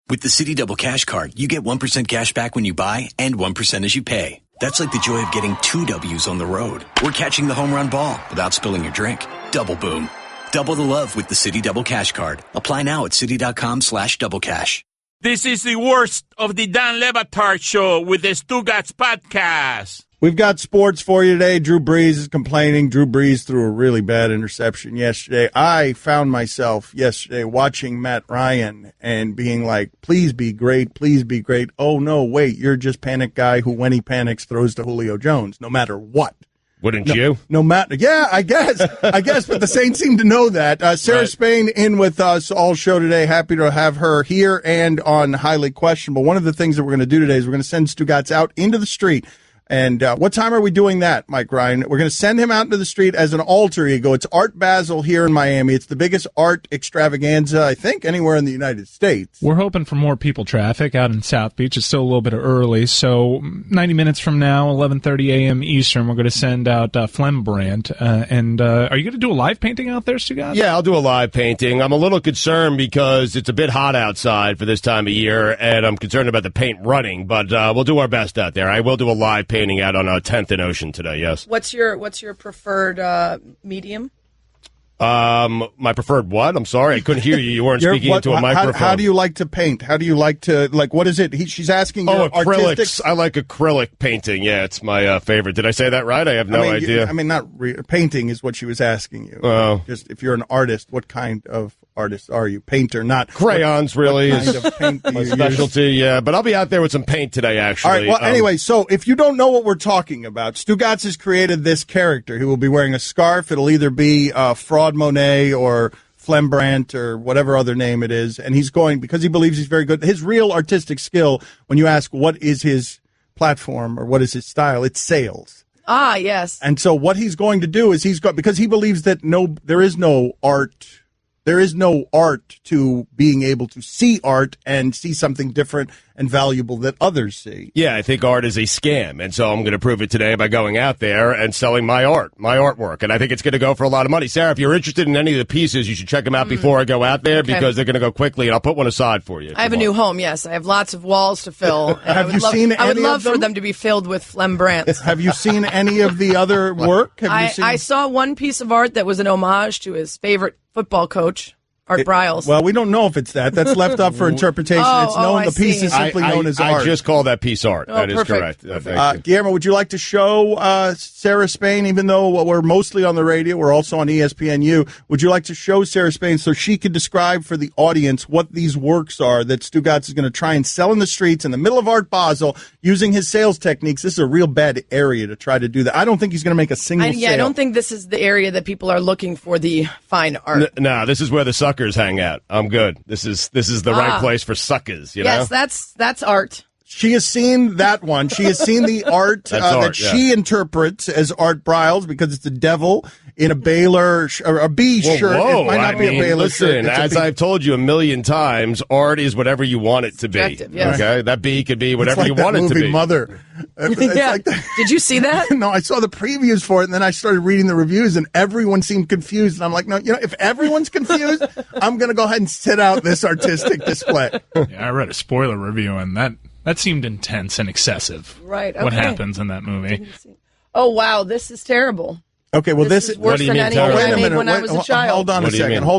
With the Citi Double Cash Card, you get 1% cash back when you buy and 1% as you pay. That's like the joy of getting 2 W's on the road or catching the home run ball without spilling your drink. Double boom. Double the love with the Citi Double Cash Card. Apply now at Citi.com/doublecash. This is the worst of the Dan Le Batard Show with the Stugotz podcast. We've got sports for you today. Drew Brees is complaining. Drew Brees threw a really bad interception yesterday. I found myself yesterday watching Matt Ryan and being like, please be great, please be great. Oh, no, wait, you're just panic guy who, when he panics, throws to Julio Jones, no matter what. Wouldn't you? No matter. Yeah, I guess. But the Saints seem to know that. Sarah Spain in with us all show today. Happy to have her here and on Highly Questionable. One of the things that we're going to do today is we're going to send Stugotz out into the street. And what time are we doing that, Mike Ryan? We're going to send him out into the street as an alter ego. It's Art Basel here in Miami. It's the biggest art extravaganza, I think, anywhere in the United States. We're hoping for more people traffic out in South Beach. It's still a little bit early, so 90 minutes from now, 11:30 a.m. Eastern, we're going to send out Flembrandt. Are you going to do a live painting out there, Stugotz? Yeah, I'll do a live painting. I'm a little concerned because it's a bit hot outside for this time of year, and I'm concerned about the paint running, but we'll do our best out there. I will do a live painting out on 10th and Ocean today, yes. What's your preferred medium? My preferred what? I'm sorry, I couldn't hear you. You weren't speaking into a microphone. How do you like to paint? How do you like to, what is it? She's asking acrylics. Artistic? I like acrylic painting. Yeah, it's my favorite. Did I say that right? I have no idea. Painting is what she was asking you. Just if you're an artist, what kind of artist are you? Painter, not crayons. Really is of paint my specialty. Yeah, but I'll be out there with some paint today. Actually. All right. Well, anyway, so if you don't know what we're talking about, Stugotz has created this character. He will be wearing a scarf. It'll either be Fraud Monet or Flembrandt or whatever other name it is, and he's going because he believes he's very good. His real artistic skill, when you ask what is his platform or what is his style, it's sales. Ah, yes. And so what he's going to do is because he believes that there is no art. There is no art to being able to see art and see something different and valuable that others see. Yeah, I think art is a scam, and so I'm going to prove it today by going out there and selling my artwork, and I think it's going to go for a lot of money. Sarah, if you're interested in any of the pieces, you should check them out before I go out there because they're going to go quickly, and I'll put one aside for you. I have a new home, yes. I have lots of walls to fill. Have you seen any of them? I would love for them to be filled with Flembrandt. Have you seen any of the other work? I saw one piece of art that was an homage to his favorite football coach, Art Briles. Well, we don't know if it's that. That's left up for interpretation. It's known. The piece is simply known as art. I just call that piece art. That is correct. Guillermo, would you like to show Sarah Spain, even though we're mostly on the radio, we're also on ESPNU, would you like to show Sarah Spain so she could describe for the audience what these works are that Stugotz is going to try and sell in the streets in the middle of Art Basel using his sales techniques? This is a real bad area to try to do that. I don't think he's going to make a single sale. I don't think this is the area that people are looking for the fine art. No, this is where the suckers hang out. I'm good. This is the right place for suckers. You know? Yes, that's art. She has seen that one. She has seen the art that she interprets as Art Briles because it's the devil in a Baylor or a B shirt. Whoa. It might not be a Baylor shirt. Listen, as I've told you a million times, art is whatever you want it to be. Yes. Okay, that B could be whatever you want it to be. Mother. Did you see that? No, I saw the previews for it, and then I started reading the reviews, and everyone seemed confused. And I'm like, no, if everyone's confused, I'm going to go ahead and sit out this artistic display. Yeah, I read a spoiler review, and that seemed intense and excessive. Right. Okay. What happens in that movie? Oh, wow. This is terrible. Okay, well, this is worse than anything I made when I was a child. Hold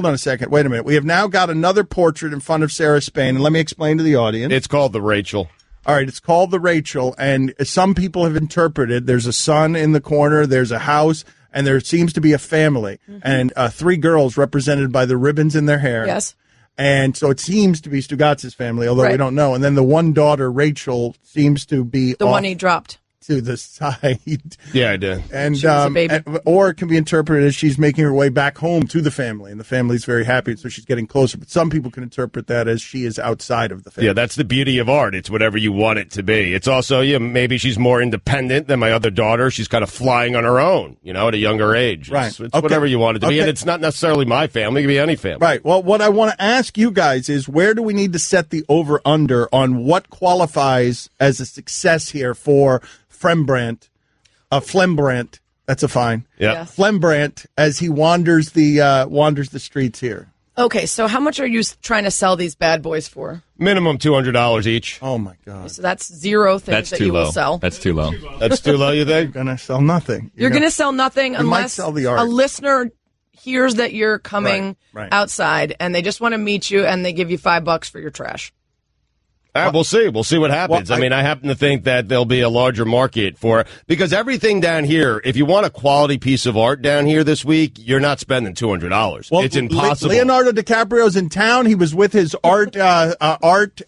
on a second. Wait a minute. We have now got another portrait in front of Sarah Spain, and let me explain to the audience. It's called the Rachel. All right, it's called the Rachel, and some people have interpreted there's a sun in the corner, there's a house, and there seems to be a family, and 3 girls represented by the ribbons in their hair. Yes. And so it seems to be Stugotz's family, although we don't know. And then the one daughter, Rachel, seems to be the one he dropped to the side. Yeah, I did. And she was a baby. or it can be interpreted as she's making her way back home to the family, and the family's very happy, so she's getting closer. But some people can interpret that as she is outside of the family. Yeah, that's the beauty of art. It's whatever you want it to be. It's also, maybe she's more independent than my other daughter. She's kind of flying on her own, at a younger age. Right. It's whatever you want it to be, and it's not necessarily my family. It could be any family. Right. Well, what I want to ask you guys is, where do we need to set the over-under on what qualifies as a success here for Flembrandt? That's a fine. Yeah. Flembrandt as he wanders the streets here. Okay, so how much are you trying to sell these bad boys for? Minimum $200 each. Oh, my God. So that's zero things That's that too you low. will sell. That's too low. That's too low, you think? You're going to sell nothing. You're going to sell nothing might unless sell the art. a listener hears that you're coming Right. outside and they just want to meet you and they give you $5 for your trash. All right, we'll see. We'll see what happens. Well, I mean, I happen to think that there'll be a larger market for because everything down here, if you want a quality piece of art down here this week, you're not spending $200. Well, it's impossible. Leonardo DiCaprio's in town. He was with his art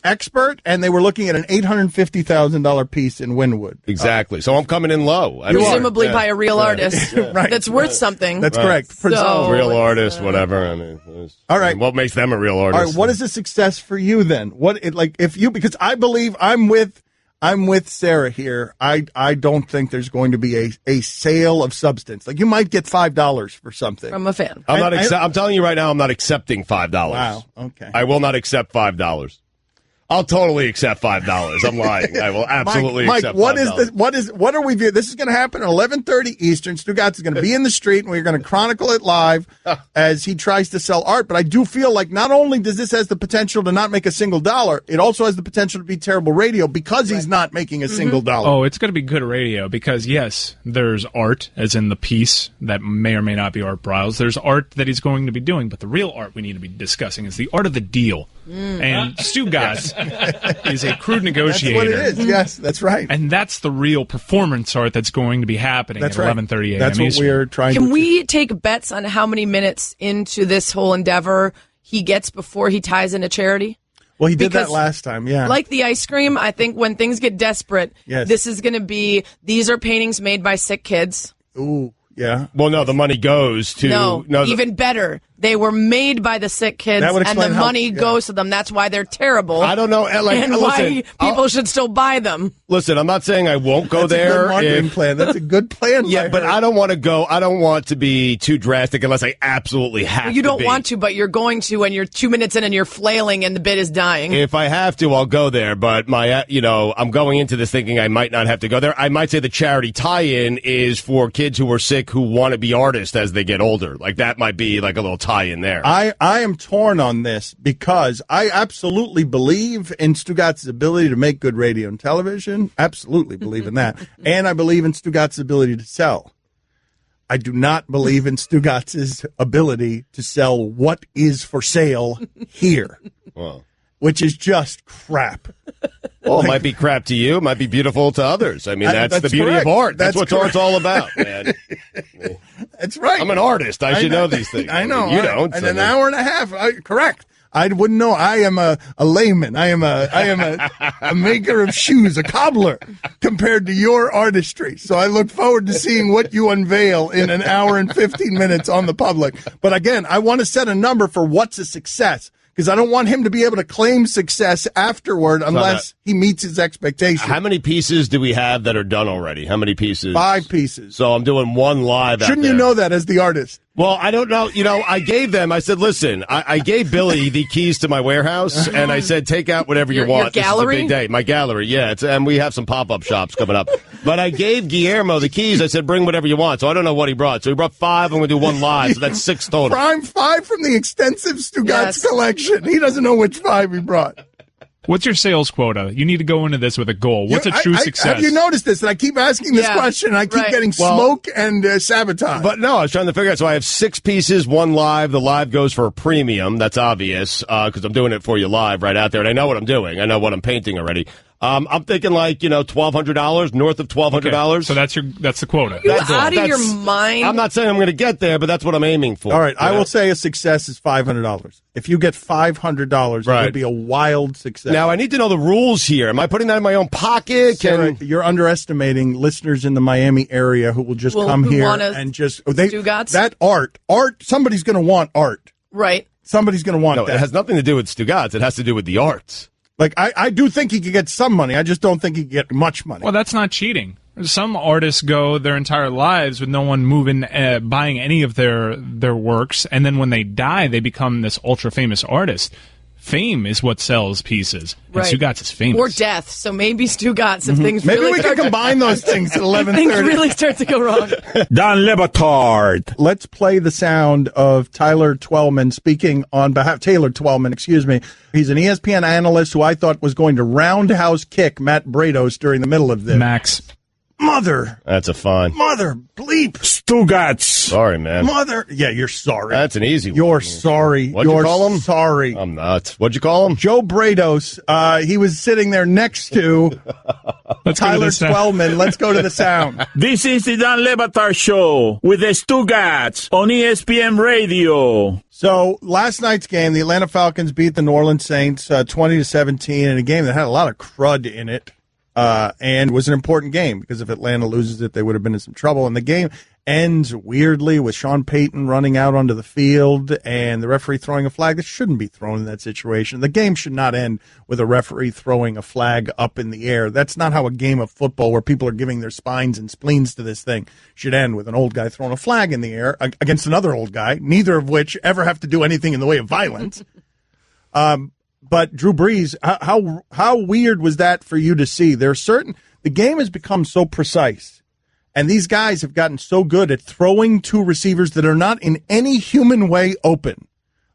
expert, and they were looking at an $850,000 piece in Wynwood. Exactly. So I'm coming in low. Presumably by a real artist Right. that's worth something. That's correct. So- real artist, whatever. I mean, All right. What makes them a real artist? All right, what is a success for you then? Because I believe I'm with Sarah here. I don't think there's going to be a sale of substance. Like you might get $5 for something. From a fan. I'm telling you right now, I'm not accepting $5. Wow. Okay. I will not accept $5. I'll totally accept $5. I'm lying. I will absolutely Mike, accept what $5. is what are we viewing? This is going to happen at 11:30 Eastern. Stugotz is going to be in the street, and we're going to chronicle it live as he tries to sell art. But I do feel like not only does this has the potential to not make a single dollar, it also has the potential to be terrible radio because he's not making a single dollar. Oh, it's going to be good radio because, yes, there's art, as in the piece that may or may not be Art Briles. There's art that he's going to be doing, but the real art we need to be discussing is the art of the deal. And Stugotz is a crude negotiator. That's what it is. Yes, that's right. And that's the real performance art that's going to be happening That's at right. 11:30 a.m. That's what Eastern. we're trying Can to we take bets on how many minutes into this whole endeavor he gets before he ties into charity? Well, he did that Because last time, yeah. Like the ice cream, I think when things get desperate, Yes. this is going to be, these are paintings made by sick kids. Ooh, yeah. Well, no, the money goes to Even better. They were made by the sick kids, That would and the explain how- money yeah. goes to them. That's why they're terrible. I don't know. Like, and why people should still buy them. Listen, I'm not saying I won't go That's a there. good marketing plan. That's a good plan. Yeah, but I don't want to go. I don't want to be too drastic unless I absolutely have to. You don't be. want to, but you're going to when you're 2 minutes in and you're flailing and the bid is dying. If I have to, I'll go there. But I'm going into this thinking I might not have to go there. I might say the charity tie-in is for kids who are sick who want to be artists as they get older. Like that might be like a little tie-in there. I am torn on this because I absolutely believe in Stugotz's ability to make good radio and television. Absolutely believe in that. And I believe in Stugotz's ability to sell. I do not believe in Stugotz's ability to sell what is for sale here, which is just crap. Well, it might be crap to you. It might be beautiful to others. I mean, that's the beauty correct. of art. That's what correct. art's all about, man. That's right. I'm an artist. I should know these things. I know. You don't. And an hour and a half. Correct. I wouldn't know. I am a layman. I am a maker of shoes, a cobbler, compared to your artistry. So I look forward to seeing what you unveil in an hour and 15 minutes on the public. But again, I want to set a number for what's a success. Because I don't want him to be able to claim success afterward unless he meets his expectations. How many pieces do we have that are done already? How many pieces? 5 pieces. So I'm doing one live out Shouldn't you there. know that as the artist? Well, I don't know. I gave them, I said, listen, I gave Billy the keys to my warehouse, and I said, take out whatever you want. Your gallery? This is a big day. My gallery, yeah. And we have some pop-up shops coming up. But I gave Guillermo the keys. I said, bring whatever you want. So I don't know what he brought. So he brought 5, and we're going to do one live. So that's 6 total. Prime 5 from the extensive Stugotz collection. He doesn't know which 5 he brought. What's your sales quota? You need to go into this with a goal. What's a true success? Have you noticed this? And I keep asking this question, and I keep getting smoke and sabotage. But no, I was trying to figure out. So I have 6 pieces, 1 live. The live goes for a premium. That's obvious because I'm doing it for you live right out there. And I know what I'm doing. I know what I'm painting already. I'm thinking like, $1,200, north of $1,200. Okay. So that's the quota. You're out of your mind. I'm not saying I'm going to get there, but that's what I'm aiming for. All right, I will say a success is $500. If you get $500, it would be a wild success. Now, I need to know the rules here. Am I putting that in my own pocket? Sarah, you're underestimating listeners in the Miami area who will just come here and just that art. Somebody's going to want art. Right. Somebody's going to want that. It has nothing to do with Stugotz. It has to do with the arts. Like, I do think he could get some money. I just don't think he could get much money. Well, that's not cheating. Some artists go their entire lives with no one buying any of their works, and then when they die, they become this ultra famous artist. fame is what sells pieces. And Right. Stugotz is famous. Or death. So maybe Stugotz if things Maybe really we can combine those things at 11:30. things really start to go wrong. Dan Le Batard. Let's play the sound of Taylor Twellman speaking on behalf. Taylor Twellman, excuse me. He's an ESPN analyst who I thought was going to roundhouse kick Matt Brados during the middle of this. Max. Mother bleep. Stugotz. Sorry, man. Mother. Yeah, you're sorry. That's an easy one. You're sorry. What'd you You're call him? sorry. I'm nuts. What'd you call him? Joe Brados. He was sitting there next to Let's go to Tyler the sound. Twellman. Let's go to the sound. This is the Dan Le Batard Show with the Stugotz on ESPN Radio. So last night's game, the Atlanta Falcons beat the New Orleans Saints 20-17 in a game that had a lot of crud in it. And was an important game because if Atlanta loses it, they would have been in some trouble. And the game ends weirdly with Sean Payton running out onto the field and the referee throwing a flag that shouldn't be thrown in that situation. The game should not end with a referee throwing a flag up in the air. That's not how a game of football where people are giving their spines and spleens to this thing should end, with an old guy throwing a flag in the air against another old guy, neither of which ever have to do anything in the way of violence. But Drew Brees, how weird was that for you to see? The game has become so precise, and these guys have gotten so good at throwing to receivers that are not in any human way open.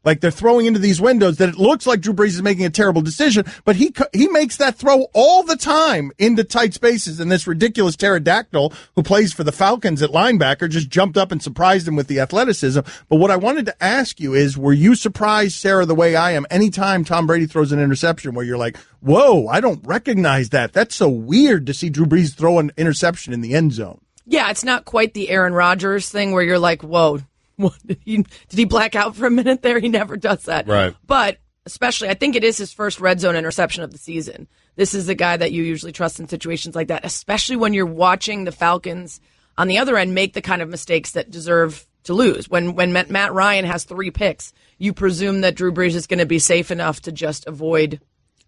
Like they're throwing into these windows that it looks like Drew Brees is making a terrible decision, but he makes that throw all the time into tight spaces. And this ridiculous pterodactyl who plays for the Falcons at linebacker just jumped up and surprised him with the athleticism. But what I wanted to ask you is, were you surprised, Sarah, the way I am, anytime Tom Brady throws an interception where you're like, whoa, I don't recognize that. That's so weird to see Drew Brees throw an interception in the end zone. Yeah, it's not quite the Aaron Rodgers thing where you're like, whoa. What, did he black out for a minute there? He never does that. Right. But especially, I think it is his first red zone interception of the season. This is the guy that you usually trust in situations like that, especially when you're watching the Falcons on the other end make the kind of mistakes that deserve to lose. When Matt Ryan has 3 picks, you presume that Drew Brees is going to be safe enough to just avoid.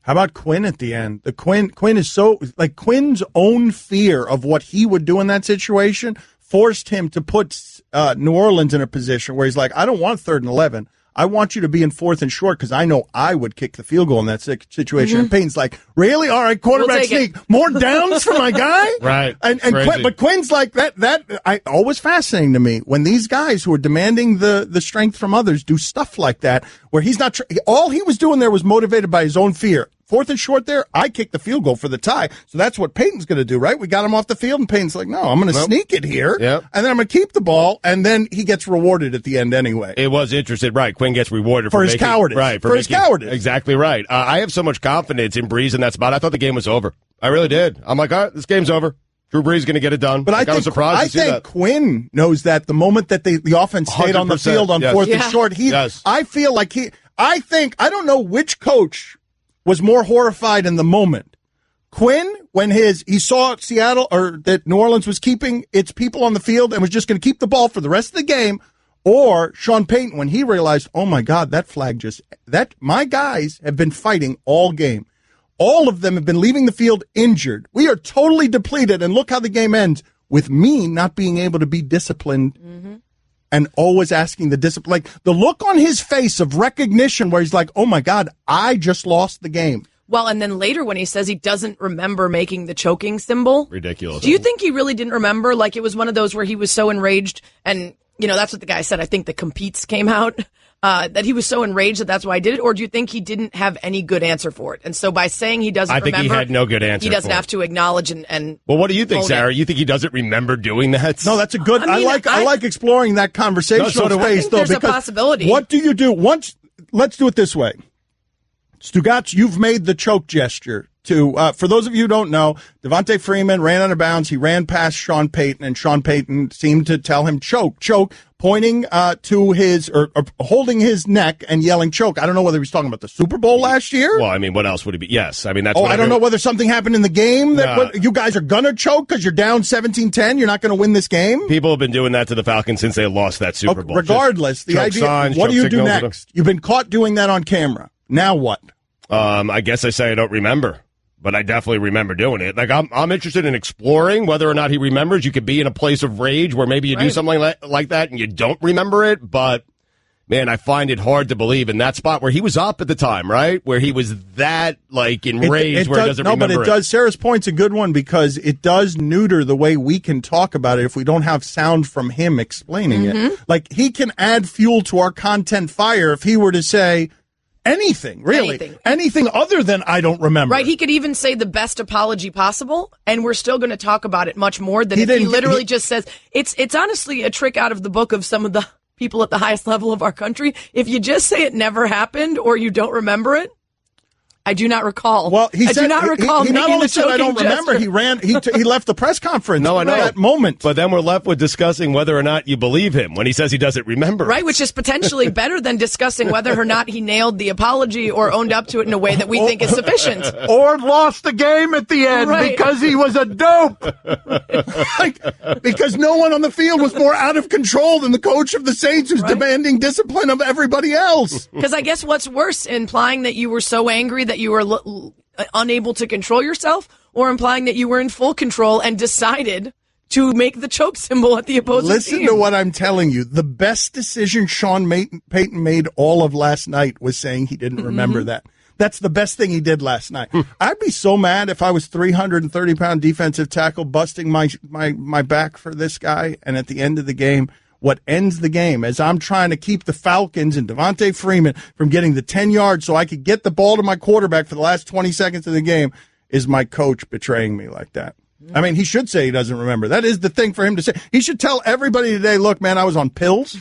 How about Quinn at the end? Quinn is so, like, Quinn's own fear of what he would do in that situation forced him to put New Orleans in a position where he's like, I don't want 3rd and 11. I want you to be in 4th and short because I know I would kick the field goal in that situation. And Payton's like, really? All right, quarterback sneak. More downs for my guy? Right. And but Quinn's like that. Always fascinating to me when these guys who are demanding the strength from others do stuff like that, where he's not. All he was doing there was motivated by his own fear. 4th and short there, I kicked the field goal for the tie. So that's what Payton's going to do, right? We got him off the field, and Payton's like, no, I'm going to sneak it here, and then I'm going to keep the ball, and then he gets rewarded at the end anyway. It was interesting, right? Quinn gets rewarded for his cowardice. Right, for his cowardice. Exactly right. I have so much confidence in Brees in that spot. I thought the game was over. I really did. I'm like, all right, this game's over. Drew Brees is going to get it done. But I was surprised to see that. Quinn knows that the moment that the offense stayed on the field on 4th and short, I feel like I don't know which coach was more horrified in the moment. Quinn, when he saw Seattle or that New Orleans was keeping its people on the field and was just going to keep the ball for the rest of the game, or Sean Payton when he realized, oh my God, that flag my guys have been fighting all game. All of them have been leaving the field injured. We are totally depleted, and look how the game ends with me not being able to be disciplined. And always asking the discipline, like the look on his face of recognition where he's like, oh my God, I just lost the game. Well, and then later when he says he doesn't remember making the choking symbol. Ridiculous. Do you think he really didn't remember? Like it was one of those where he was so enraged, and that's what the guy said. I think the competes came out, that he was so enraged that's why I did it. Or do you think he didn't have any good answer for it? And so by saying he doesn't remember, I think he had no good answer. He doesn't have to acknowledge and well, what do you think, Sarah? You think he doesn't remember doing that? No, that's a good. I like exploring that conversational space, though. There's a possibility. What do you do once? Let's do it this way. Stugotz, you've made the choke gesture to, for those of you who don't know, Devontae Freeman ran out of bounds. He ran past Sean Payton, and Sean Payton seemed to tell him choke, pointing to his, or holding his neck and yelling choke. I don't know whether he was talking about the Super Bowl last year. Well, I mean, what else would it be? Yes. I mean, that's I don't know whether something happened in the game that you guys are going to choke because you're down 17-10. You're not going to win this game. People have been doing that to the Falcons since they lost that Super Bowl. Regardless, the idea, signs, what do you do next? You've been caught doing that on camera. Now what? I guess I say I don't remember, but I definitely remember doing it. Like I'm interested in exploring whether or not he remembers. You could be in a place of rage where maybe you do something like that and you don't remember it, but man, I find it hard to believe in that spot where he was up at the time, right? Where he was that, like, enraged where he doesn't remember it. No, but it does. Sarah's point's a good one because it does neuter the way we can talk about it if we don't have sound from him explaining it. Like, he can add fuel to our content fire if he were to say anything, really. Anything other than I don't remember. Right, he could even say the best apology possible, and we're still going to talk about it much more than if he literally just says, it's honestly a trick out of the book of some of the people at the highest level of our country. If you just say it never happened or you don't remember it, I do not recall. Well, he do not recall. He not only said I don't remember. He left the press conference. No, I know that moment. But then we're left with discussing whether or not you believe him when he says he doesn't remember. Right, which is potentially better than discussing whether or not he nailed the apology or owned up to it in a way that we think is sufficient. Or lost the game at the end because he was a dope. Because no one on the field was more out of control than the coach of the Saints who's demanding discipline of everybody else. Because I guess what's worse, implying that you were so angry that you were unable to control yourself, or implying that you were in full control and decided to make the choke symbol at the opposing team. Listen to what I'm telling you. The best decision Sean Payton made all of last night was saying he didn't remember that. That's the best thing he did last night. I'd be so mad if I was 330-pound defensive tackle busting my back for this guy, and at the end of the game, what ends the game as I'm trying to keep the Falcons and Devontae Freeman from getting the 10 yards so I could get the ball to my quarterback for the last 20 seconds of the game is my coach betraying me like that. I mean, he should say he doesn't remember. That is the thing for him to say. He should tell everybody today, look, man, I was on pills.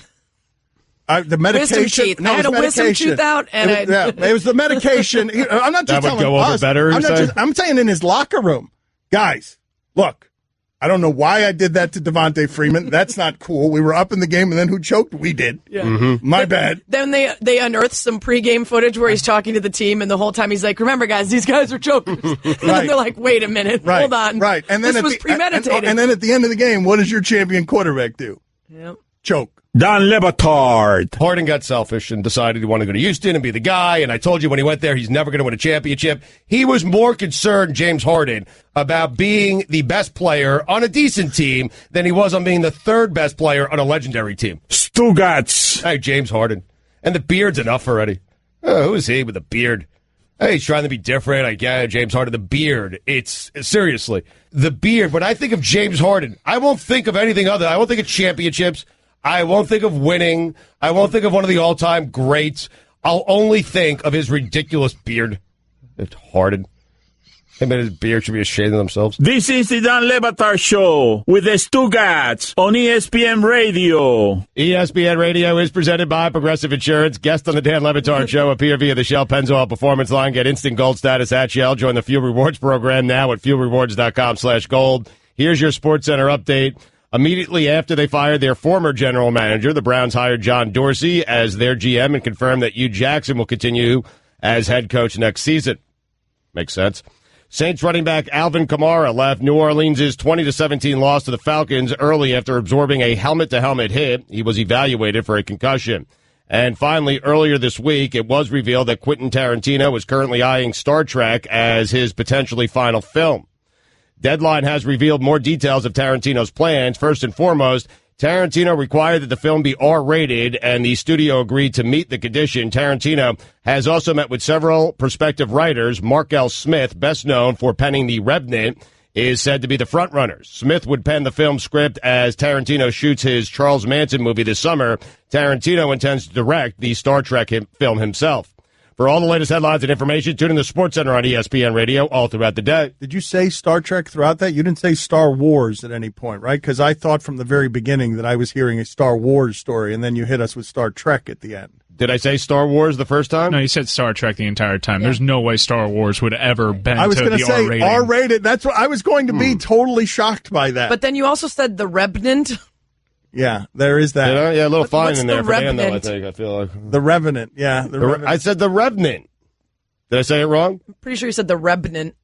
The medication. I had a wisdom tooth out, and it was the medication. I'm not just that would go over better. I'm saying in his locker room, guys, look. I don't know why I did that to Devontae Freeman. That's not cool. We were up in the game, and then who choked? We did. Yeah. My bad. Then they unearthed some pregame footage where he's talking to the team, and the whole time he's like, remember, guys, these guys are chokers. And then they're like, wait a minute. Hold on. Right. And then this was premeditated. And then at the end of the game, what does your champion quarterback do? Yep. Choke. Don Le Batard. Harden got selfish and decided he wanted to go to Houston and be the guy. And I told you when he went there, he's never going to win a championship. He was more concerned, James Harden, about being the best player on a decent team than he was on being the third best player on a legendary team. Stugotz. Hey, James Harden. And the beard's enough already. Who is he with a beard? Hey, he's trying to be different. I get it, James Harden. The beard. It's seriously the beard. When I think of James Harden, I won't think of anything other. I won't think of championships. I won't think of winning. I won't think of one of the all-time greats. I'll only think of his ridiculous beard. It's Harden. Him and his beard should be ashamed of themselves. This is the Don Le Batard Show with the Stugotz on ESPN Radio. ESPN Radio is presented by Progressive Insurance. Guests on the Dan Le Batard Show appear via the Shell Pennzoil Performance Line. Get instant gold status at Shell. Join the Fuel Rewards program now at fuelrewards.com/gold. Here's your SportsCenter update. Immediately after they fired their former general manager, the Browns hired John Dorsey as their GM and confirmed that Hugh Jackson will continue as head coach next season. Makes sense. Saints running back Alvin Kamara left New Orleans' 20-17 loss to the Falcons early after absorbing a helmet-to-helmet hit. He was evaluated for a concussion. And finally, earlier this week, it was revealed that Quentin Tarantino is currently eyeing Star Trek as his potentially final film. Deadline has revealed more details of Tarantino's plans. First and foremost, Tarantino required that the film be R-rated, and the studio agreed to meet the condition. Tarantino has also met with several prospective writers. Mark L. Smith, best known for penning The Revenant, is said to be the frontrunner. Smith would pen the film script as Tarantino shoots his Charles Manson movie this summer. Tarantino intends to direct the Star Trek film himself. For all the latest headlines and information, tune in to SportsCenter on ESPN Radio all throughout the day. Did you say Star Trek throughout that? You didn't say Star Wars at any point, right? Because I thought from the very beginning that I was hearing a Star Wars story, and then you hit us with Star Trek at the end. Did I say Star Wars the first time? No, you said Star Trek the entire time. Yeah. There's no way Star Wars would ever bend to the R-rating. I was going to say R-rated. That's what I was going to be totally shocked by that. But then you also said The Revenant. Yeah, there is that. Yeah, a little fine in there for Dan, though, I think. I feel like The Revenant. Yeah, I said The Revenant. Did I say it wrong? I'm pretty sure you said The Revenant.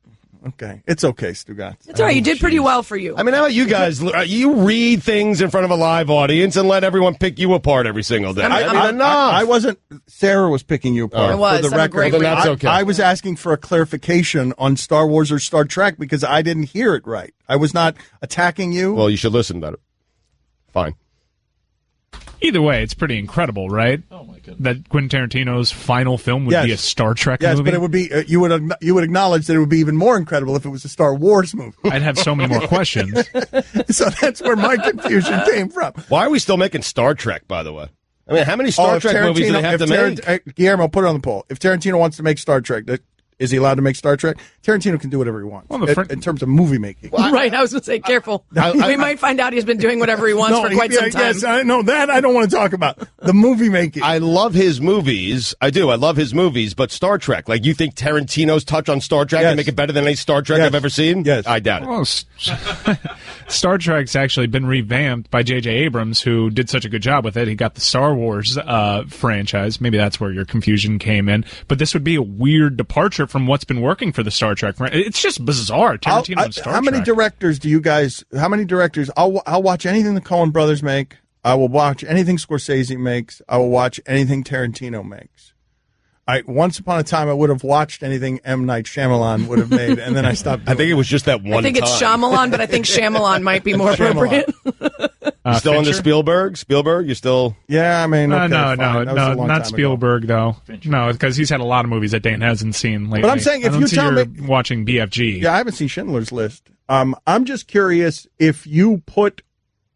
Okay. It's okay, Stugotz. It's all right. You did pretty well for you. I mean, how about you guys? You read things in front of a live audience and let everyone pick you apart every single day. I wasn't. Sarah was picking you apart. I was. For the record. Well, then that's okay. I was asking for a clarification on Star Wars or Star Trek because I didn't hear it right. I was not attacking you. Well, you should listen better. Fine. Either way, it's pretty incredible, right? Oh my goodness. That Quentin Tarantino's final film would be a Star Trek movie. Yes, but it would be you would acknowledge that it would be even more incredible if it was a Star Wars movie. I'd have so many more questions. So that's where my confusion came from. Why are we still making Star Trek, by the way? I mean, how many Star Trek movies do they have to make? Guillermo, put it on the poll. If Tarantino wants to make Star Trek, is he allowed to make Star Trek? Tarantino can do whatever he wants in terms of movie making. Well, right, I was going to say, careful. We might find out he's been doing whatever he wants for quite some time. Yes, I know that. I don't want to talk about the movie making. I love his movies. I do. I love his movies, but Star Trek, like, you think Tarantino's touch on Star Trek can make it better than any Star Trek I've ever seen? Yes. I doubt it. Well, Star Trek's actually been revamped by J.J. Abrams, who did such a good job with it. He got the Star Wars franchise. Maybe that's where your confusion came in. But this would be a weird departure from what's been working for the Star Trek. It's just bizarre. Tarantino and Star Trek. How many directors do you guys? How many directors? I'll watch anything the Coen brothers make. I will watch anything Scorsese makes. I will watch anything Tarantino makes. Once upon a time, I would have watched anything M. Night Shyamalan would have made, and then I stopped. I think it was just that one. I think it's Shyamalan, but I think Shyamalan might be more appropriate. You still into Spielberg? Spielberg, you still? Yeah, I mean, okay, no, not Spielberg though. No, because he's had a lot of movies that Dan hasn't seen lately. But I'm saying, if you tell me watching BFG, yeah, I haven't seen Schindler's List. I'm just curious if you put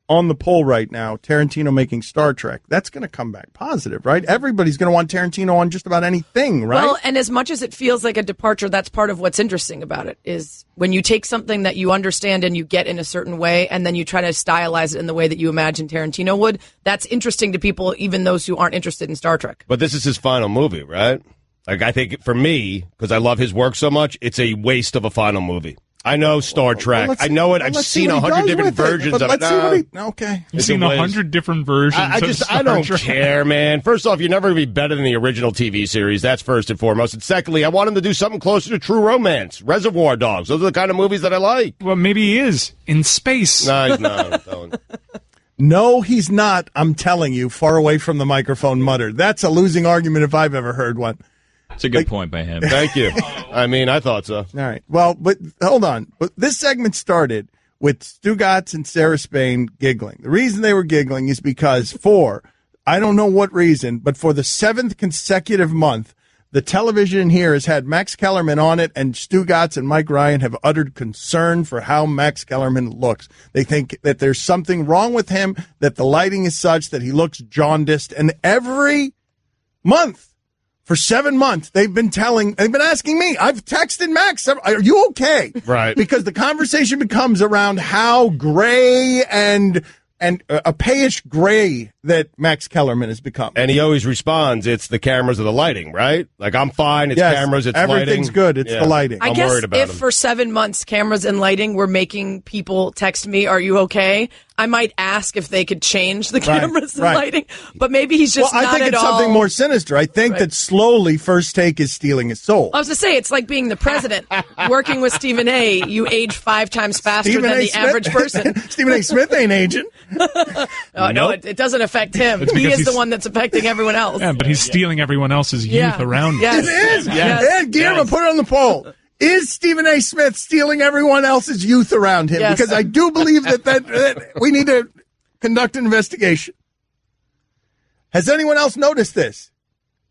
on the poll right now Tarantino making Star Trek, that's going to come back positive, right? Everybody's going to want Tarantino on just about anything, right? Well, and as much as it feels like a departure, that's part of what's interesting about it, is when you take something that you understand and you get in a certain way, and then you try to stylize it in the way that you imagine Tarantino would, that's interesting to people, even those who aren't interested in Star Trek. But this is his final movie, right? Like, I think for me, because I love his work so much, it's a waste of a final movie. I know Star Trek. I know it. I've seen 100 different versions of it. Okay. You've seen 100 different versions. I don't care, man. First off, you're never going to be better than the original TV series. That's first and foremost. And secondly, I want him to do something closer to True Romance, Reservoir Dogs. Those are the kind of movies that I like. Well, maybe he is in space. No, he's not. No, he's not. I'm telling you, far away from the microphone muttered. That's a losing argument if I've ever heard one. It's a good point by him. Thank you. I mean, I thought so. All right. Well, but hold on. This segment started with Stugotz and Sarah Spain giggling. The reason they were giggling is because I don't know what reason, but for the 7th consecutive month, the television here has had Max Kellerman on it, and Stugotz and Mike Ryan have uttered concern for how Max Kellerman looks. They think that there's something wrong with him, that the lighting is such that he looks jaundiced, and every month, for 7 months, they've been asking me. I've texted Max, are you okay? Right. Because the conversation becomes around how gray and a payish gray that Max Kellerman has become. And he always responds, it's the cameras or the lighting, right? Like, I'm fine, it's cameras, it's lighting. Everything's good, it's the lighting. I guess if for 7 months cameras and lighting were making people text me, are you okay? I might ask if they could change the cameras and lighting, but maybe he's just not at all. I think it's something more sinister. I think that slowly First Take is stealing his soul. I was to say, it's like being the president. Working with Stephen A., you age 5 times faster than the average person. Stephen A. Smith ain't aging. No, it doesn't affect him. He is the one that's affecting everyone else. Yeah, but he's stealing everyone else's youth around him. Yes. It is. Yes. Guillermo, put it on the poll. Is Stephen A. Smith stealing everyone else's youth around him? Yes. Because I do believe that we need to conduct an investigation. Has anyone else noticed this?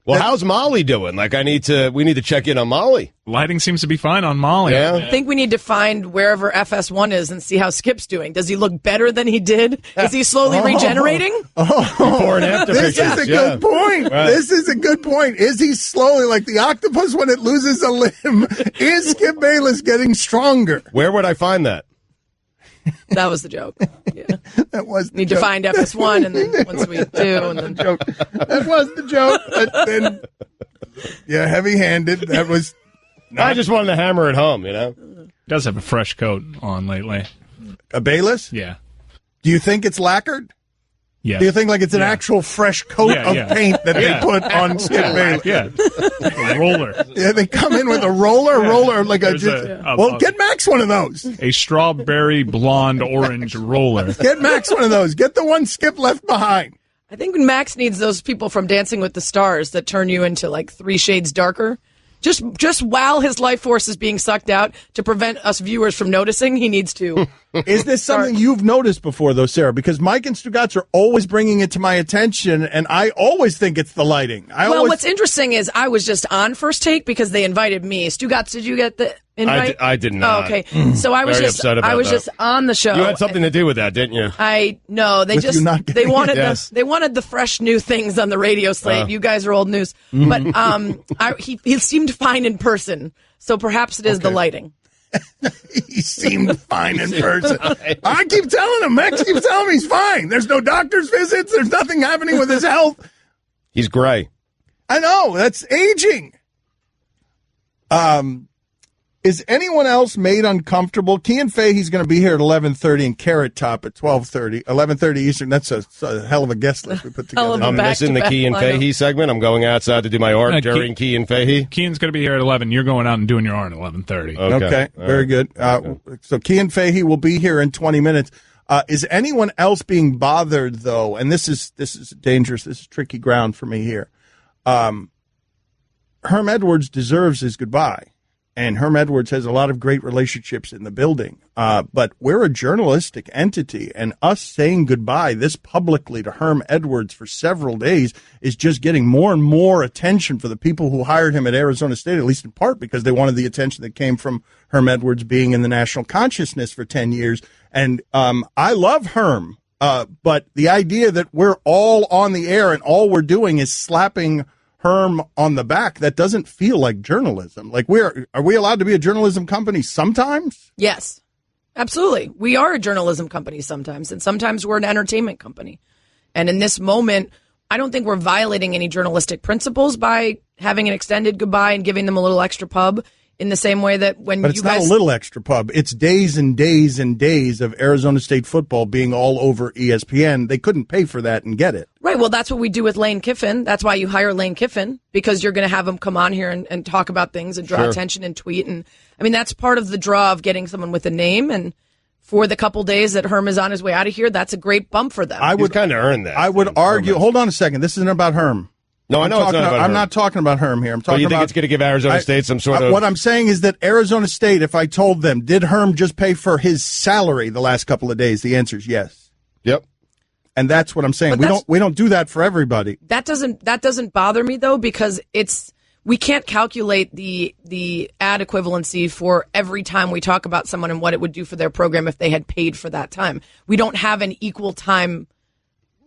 Well, how's Molly doing? Like, we need to check in on Molly. Lighting seems to be fine on Molly. Yeah. I think we need to find wherever FS1 is and see how Skip's doing. Does he look better than he did? Is he slowly regenerating? Before and after This pictures. is a good point. Right. This is a good point. Is he slowly, like the octopus when it loses a limb? Is Skip Bayless getting stronger? Where would I find that? That was the joke. Yeah. That was the Need joke. to find FS1, and then once we do, and then joke. That was the joke. But then, heavy-handed. That was. I just wanted to hammer it home, you know? Does have a fresh coat on lately. A Bayless? Yeah. Do you think it's lacquered? Yeah. Do you think like it's an actual fresh coat of paint that they put on Skip Bayless? Yeah. A roller. Yeah, they come in with a roller like get Max one of those. A strawberry blonde orange roller. Get Max one of those. Get the one Skip left behind. I think Max needs those people from Dancing with the Stars that turn you into like 3 shades darker. Just while his life force is being sucked out to prevent us viewers from noticing, he needs to. Is this something you've noticed before, though, Sarah? Because Mike and Stugotz are always bringing it to my attention, and I always think it's the lighting. What's interesting is I was just on First Take because they invited me. Stugotz, did you get the invite? I did not. Oh, okay. So I was just on the show. You had something to do with that, didn't you? No, they wanted the fresh new things on the radio slate. You guys are old news, but he seemed fine in person, so perhaps it is the lighting. He seemed fine in person. I keep telling him. Max keeps telling me he's fine. There's no doctor's visits. There's nothing happening with his health. He's gray. I know. That's aging. Is anyone else made uncomfortable? Kean Fahey's going to be here at 11:30 and Carrot Top at 12:30. 11:30 Eastern. That's a hell of a guest list we put together. I'm missing the Kean Fahey segment. I'm going outside to do my art during Kean Fahey. Kean's going to be here at 11. You're going out and doing your art at 11:30. Okay. Very good. So Kean Fahey will be here in 20 minutes. Is anyone else being bothered, though? And this is dangerous. This is tricky ground for me here. Herm Edwards deserves his goodbye. And Herm Edwards has a lot of great relationships in the building. But we're a journalistic entity, and us saying goodbye this publicly to Herm Edwards for several days is just getting more and more attention for the people who hired him at Arizona State, at least in part because they wanted the attention that came from Herm Edwards being in the national consciousness for 10 years. And I love Herm, but the idea that we're all on the air and all we're doing is slapping Herm on the back, that doesn't feel like journalism. Like, are we allowed to be a journalism company sometimes? Yes, absolutely. We are a journalism company sometimes, and sometimes we're an entertainment company. And in this moment, I don't think we're violating any journalistic principles by having an extended goodbye and giving them a little extra pub. In the same way that when but it's not a little extra pub. It's days and days and days of Arizona State football being all over ESPN. They couldn't pay for that and get it. Right. Well, that's what we do with Lane Kiffin. That's why you hire Lane Kiffin, because you're going to have him come on here and talk about things and draw attention and tweet. And I mean, that's part of the draw of getting someone with a name. And for the couple days that Herm is on his way out of here, that's a great bump for them. I would kind of earn that. I would argue. Hold on a second. This isn't about Herm. No, I know it's not about Herm. I'm not talking about Herm here. I'm talking you think about, it's going to give Arizona State some sort of... What I'm saying is that Arizona State, if I told them, did Herm just pay for his salary the last couple of days? The answer is yes. Yep. And that's what I'm saying. We don't do that for everybody. That doesn't bother me, though, because we can't calculate the ad equivalency for every time we talk about someone and what it would do for their program if they had paid for that time. We don't have an equal time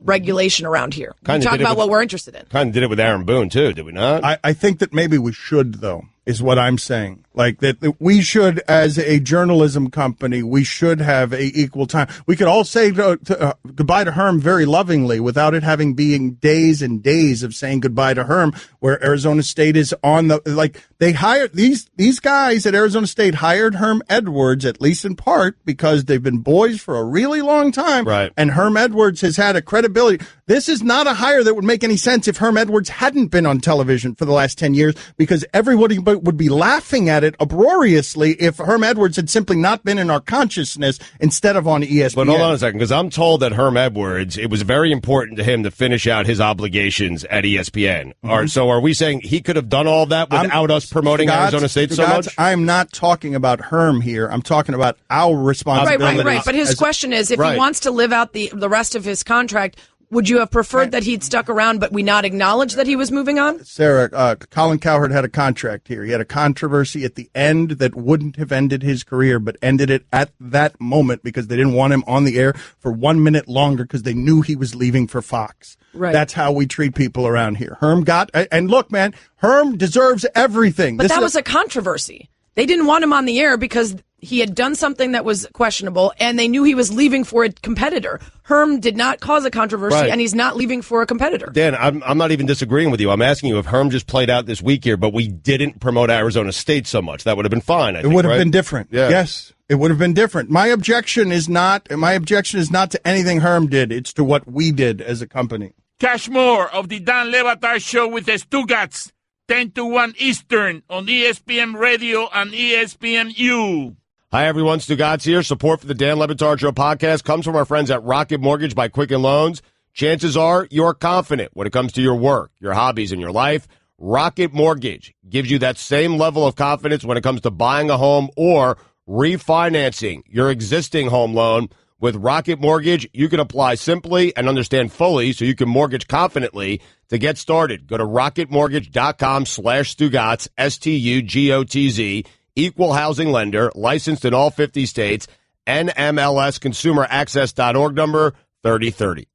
regulation around here. We talk about what we're interested in. Kind of did it with Aaron Boone, too, did we not? I think that maybe we should, though, is what I'm saying. Like, that we should, as a journalism company, we should have a equal time. We could all say goodbye to Herm very lovingly without it having being days and days of saying goodbye to Herm, where Arizona State is on the, like, they hired, these guys at Arizona State hired Herm Edwards, at least in part, because they've been boys for a really long time. Right. And Herm Edwards has had a credibility. This is not a hire that would make any sense if Herm Edwards hadn't been on television for the last 10 years, because everybody would be laughing at it uproariously if Herm Edwards had simply not been in our consciousness instead of on ESPN. But hold on a second, because I'm told that Herm Edwards, it was very important to him to finish out his obligations at ESPN. Mm-hmm. So are we saying he could have done all that without us promoting Arizona State so much? I'm not talking about Herm here. I'm talking about our responsibility. Right. But his question is, if he wants to live out the rest of his contract, would you have preferred that he'd stuck around but we not acknowledge that he was moving on? Sarah, Colin Cowherd had a contract here. He had a controversy at the end that wouldn't have ended his career, but ended it at that moment because they didn't want him on the air for 1 minute longer because they knew he was leaving for Fox. Right. That's how we treat people around here. Herm and look, man, Herm deserves everything. But that was a controversy. They didn't want him on the air because he had done something that was questionable, and they knew he was leaving for a competitor. Herm did not cause a controversy, and he's not leaving for a competitor. Dan, I'm not even disagreeing with you. I'm asking you if Herm just played out this week here, but we didn't promote Arizona State so much. That would have been fine, I think, it would have been different. Yeah. Yes, it would have been different. My objection is not to anything Herm did. It's to what we did as a company. Catch more of the Dan Le Batard Show with the Stugotz, 10 to 1 Eastern on ESPN Radio and ESPNU. Hi, everyone. Stugotz here. Support for the Dan Le Batard Show podcast comes from our friends at Rocket Mortgage by Quicken Loans. Chances are you're confident when it comes to your work, your hobbies, and your life. Rocket Mortgage gives you that same level of confidence when it comes to buying a home or refinancing your existing home loan. With Rocket Mortgage, you can apply simply and understand fully so you can mortgage confidently. To get started, go to rocketmortgage.com/Stugotz, Stugotz, equal housing lender, licensed in all 50 states, NMLSconsumeraccess.org number 3030.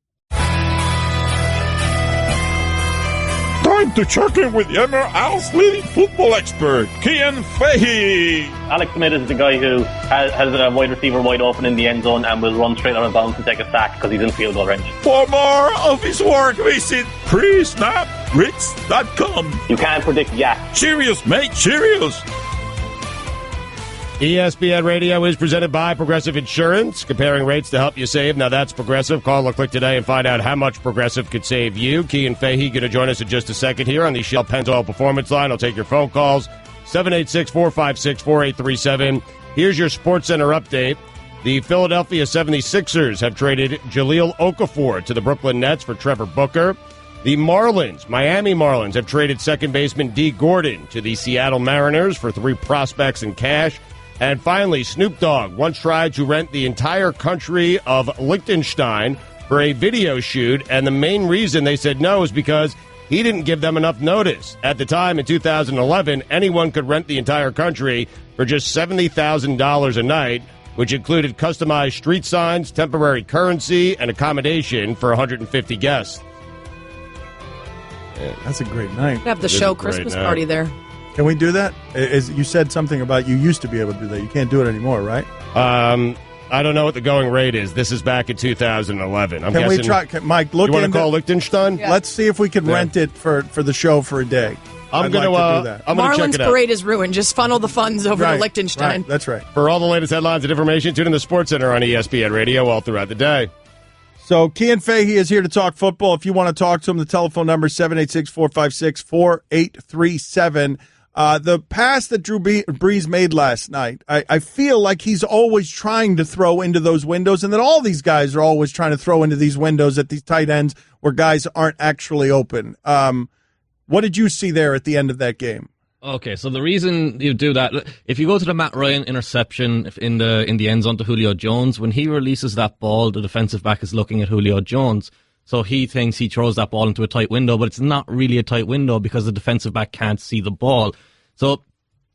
Time to check in with MRL's leading football expert, Kian Fahey. Alex Smith is the guy who has a wide receiver wide open in the end zone and will run straight out of bounds and take a sack because he's in field goal range. For more of his work, visit presnapricks.com. You can't predict yak. Cheerios, mate, Cheerios. ESPN Radio is presented by Progressive Insurance, comparing rates to help you save. Now that's Progressive. Call or click today and find out how much Progressive could save you. Key and Fahey going to join us in just a second here on the Shell Pennzoil Performance Line. I'll take your phone calls, 786-456-4837. Here's your SportsCenter update. The Philadelphia 76ers have traded Jahlil Okafor to the Brooklyn Nets for Trevor Booker. The Miami Marlins, have traded second baseman D. Gordon to the Seattle Mariners for 3 prospects and cash. And finally, Snoop Dogg once tried to rent the entire country of Liechtenstein for a video shoot, and the main reason they said no is because he didn't give them enough notice. At the time, in 2011, anyone could rent the entire country for just $70,000 a night, which included customized street signs, temporary currency, and accommodation for 150 guests. That's a great night. Have the show Christmas party there. Can we do that? You said something about you used to be able to do that. You can't do it anymore, right? I don't know what the going rate is. This is back in 2011. I'm guessing. We try, Mike? Look, you want to call Liechtenstein? Yeah. Let's see if we can rent it for the show for a day. I'm going to do that. Marlins parade is ruined. Just funnel the funds over to Liechtenstein. Right, that's right. For all the latest headlines and information, tune in the SportsCenter on ESPN Radio all throughout the day. So Kian Fahey is here to talk football. If you want to talk to him, the telephone number is 786-456-4837. The pass that Drew Brees made last night, I feel like he's always trying to throw into those windows, and that all these guys are always trying to throw into these windows at these tight ends where guys aren't actually open. What did you see there at the end of that game? Okay, so the reason you do that, if you go to the Matt Ryan interception in the end zone to Julio Jones, when he releases that ball, the defensive back is looking at Julio Jones. So he thinks he throws that ball into a tight window, but it's not really a tight window because the defensive back can't see the ball. So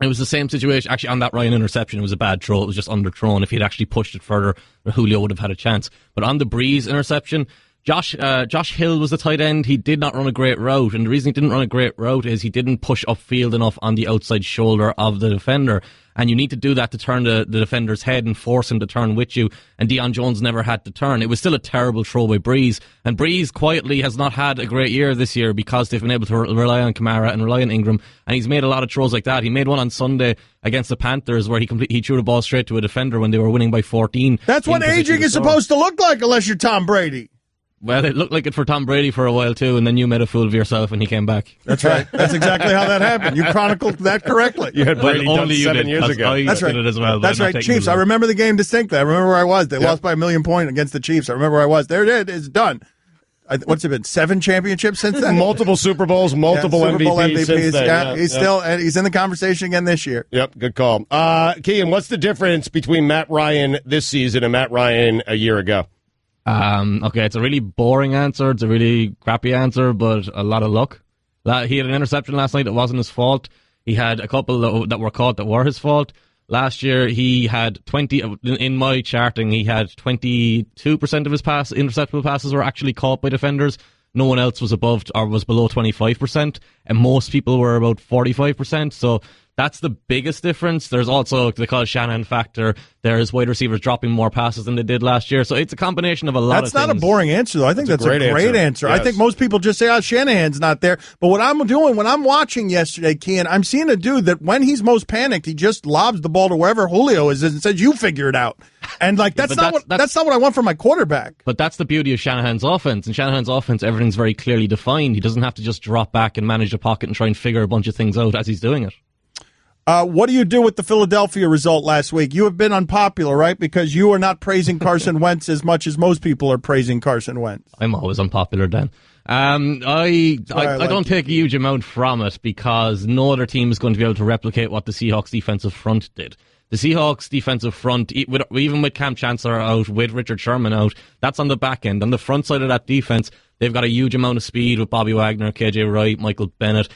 it was the same situation. Actually, on that Ryan interception, it was a bad throw. It was just underthrown. If he had actually pushed it further, Julio would have had a chance. But on the Brees interception, Josh Hill was the tight end. He did not run a great route, and the reason he didn't run a great route is he didn't push upfield enough on the outside shoulder of the defender. And you need to do that to turn the defender's head and force him to turn with you. And Deion Jones never had to turn. It was still a terrible throw by Brees. And Brees quietly has not had a great year this year because they've been able to rely on Kamara and rely on Ingram. And he's made a lot of throws like that. He made one on Sunday against the Panthers where he threw the ball straight to a defender when they were winning by 14. That's what aging is supposed to look like unless you're Tom Brady. Well, it looked like it for Tom Brady for a while, too, and then you made a fool of yourself when he came back. That's right. That's exactly how that happened. You chronicled that correctly. You had Brady done 7 years ago. That's right. Did it as well, that's right. Chiefs. I remember the game distinctly. I remember where I was. They lost by 1,000,000 points against the Chiefs. I remember where I was. There it is. It's done. What's it been? 7 championships since then? Multiple Super Bowls, multiple Super Bowl MVPs since then. Yeah, he's still he's in the conversation again this year. Yep, good call. Kian, what's the difference between Matt Ryan this season and Matt Ryan a year ago? Okay, it's a really boring answer. It's a really crappy answer, but a lot of luck. He had an interception last night that wasn't his fault. He had a couple that were caught that were his fault. Last year, he had 20, in my charting, he had 22% of his interceptable passes were actually caught by defenders. No one else was above or was below 25%, and most people were about 45%. So that's the biggest difference. There's also the Kyle Shanahan factor. There's wide receivers dropping more passes than they did last year. So it's a combination of a lot of things. That's not a boring answer, though. I think that's a great answer. Yes. I think most people just say, Shanahan's not there. But what I'm doing when I'm watching yesterday, Kian, I'm seeing a dude that when he's most panicked, he just lobs the ball to wherever Julio is and says, you figure it out. And that's not what I want from my quarterback. But that's the beauty of Shanahan's offense. In Shanahan's offense, everything's very clearly defined. He doesn't have to just drop back and manage the pocket and try and figure a bunch of things out as he's doing it. What do you do with the Philadelphia result last week? You have been unpopular, right? Because you are not praising Carson Wentz as much as most people are praising Carson Wentz. I'm always unpopular, Dan. I don't take a huge amount from it because no other team is going to be able to replicate what the Seahawks defensive front did. The Seahawks defensive front, even with Cam Chancellor out, with Richard Sherman out, that's on the back end. On the front side of that defense, they've got a huge amount of speed with Bobby Wagner, KJ Wright, Michael Bennett,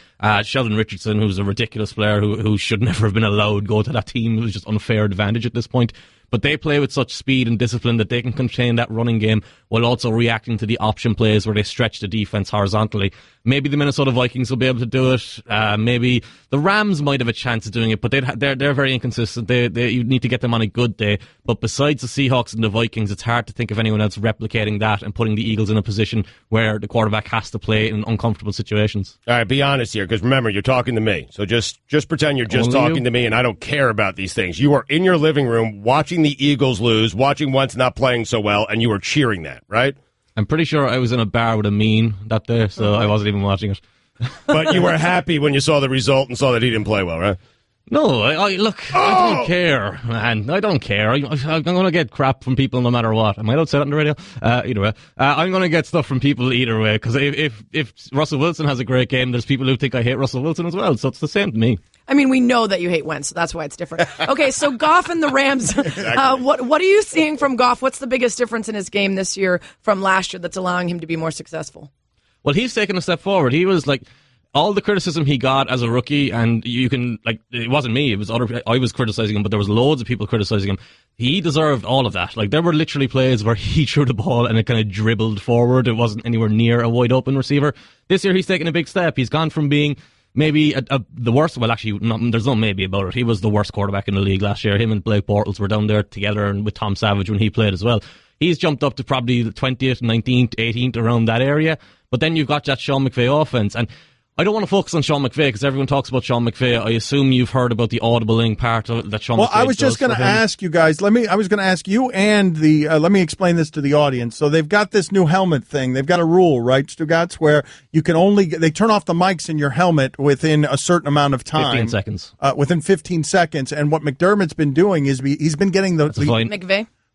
Sheldon Richardson, who's a ridiculous player who should never have been allowed go to that team. It was just unfair advantage at this point. But they play with such speed and discipline that they can contain that running game while also reacting to the option plays where they stretch the defense horizontally. Maybe the Minnesota Vikings will be able to do it. Maybe the Rams might have a chance of doing it, but they're very inconsistent. You need to get them on a good day. But besides the Seahawks and the Vikings, it's hard to think of anyone else replicating that and putting the Eagles in a position where the quarterback has to play in uncomfortable situations. All right, be honest here, because remember, you're talking to me. So just pretend you're just talking to me, and I don't care about these things. You are in your living room watching the Eagles lose, watching Wentz not playing so well, and you were cheering that, right? I'm pretty sure I was in a bar with a mean that day, so I wasn't even watching it. But you were happy when you saw the result and saw that he didn't play well, right? No, I don't care, man. I don't care. I'm going to get crap from people no matter what. Am I allowed to say that on the radio? Either way. I'm going to get stuff from people either way, because if Russell Wilson has a great game, there's people who think I hate Russell Wilson as well, so it's the same to me. I mean, we know that you hate Wentz, so that's why it's different. Okay, so Goff and the Rams. What are you seeing from Goff? What's the biggest difference in his game this year from last year that's allowing him to be more successful? Well, he's taken a step forward. He was like, all the criticism he got as a rookie, and you can, like, it wasn't me, it was I was criticizing him, but there was loads of people criticizing him. He deserved all of that. Like, there were literally plays where he threw the ball and it kind of dribbled forward. It wasn't anywhere near a wide open receiver. This year he's taken a big step. He's gone from being maybe the worst, well, actually, there's no maybe about it. He was the worst quarterback in the league last year. Him and Blake Bortles were down there together, and with Tom Savage when he played as well. He's jumped up to probably the 20th, 19th, 18th, around that area. But then you've got that Sean McVay offense. And I don't want to focus on Sean McVay because everyone talks about Sean McVay. I assume you've heard about the audibling part of that Sean McVay does. Well, I was just going to ask you guys. I was going to ask you and let me explain this to the audience. So they've got this new helmet thing. They've got a rule, right, Stugotz, where you can they turn off the mics in your helmet within a certain amount of time. 15 seconds. Within 15 seconds. And what McDermott's been doing is he's been getting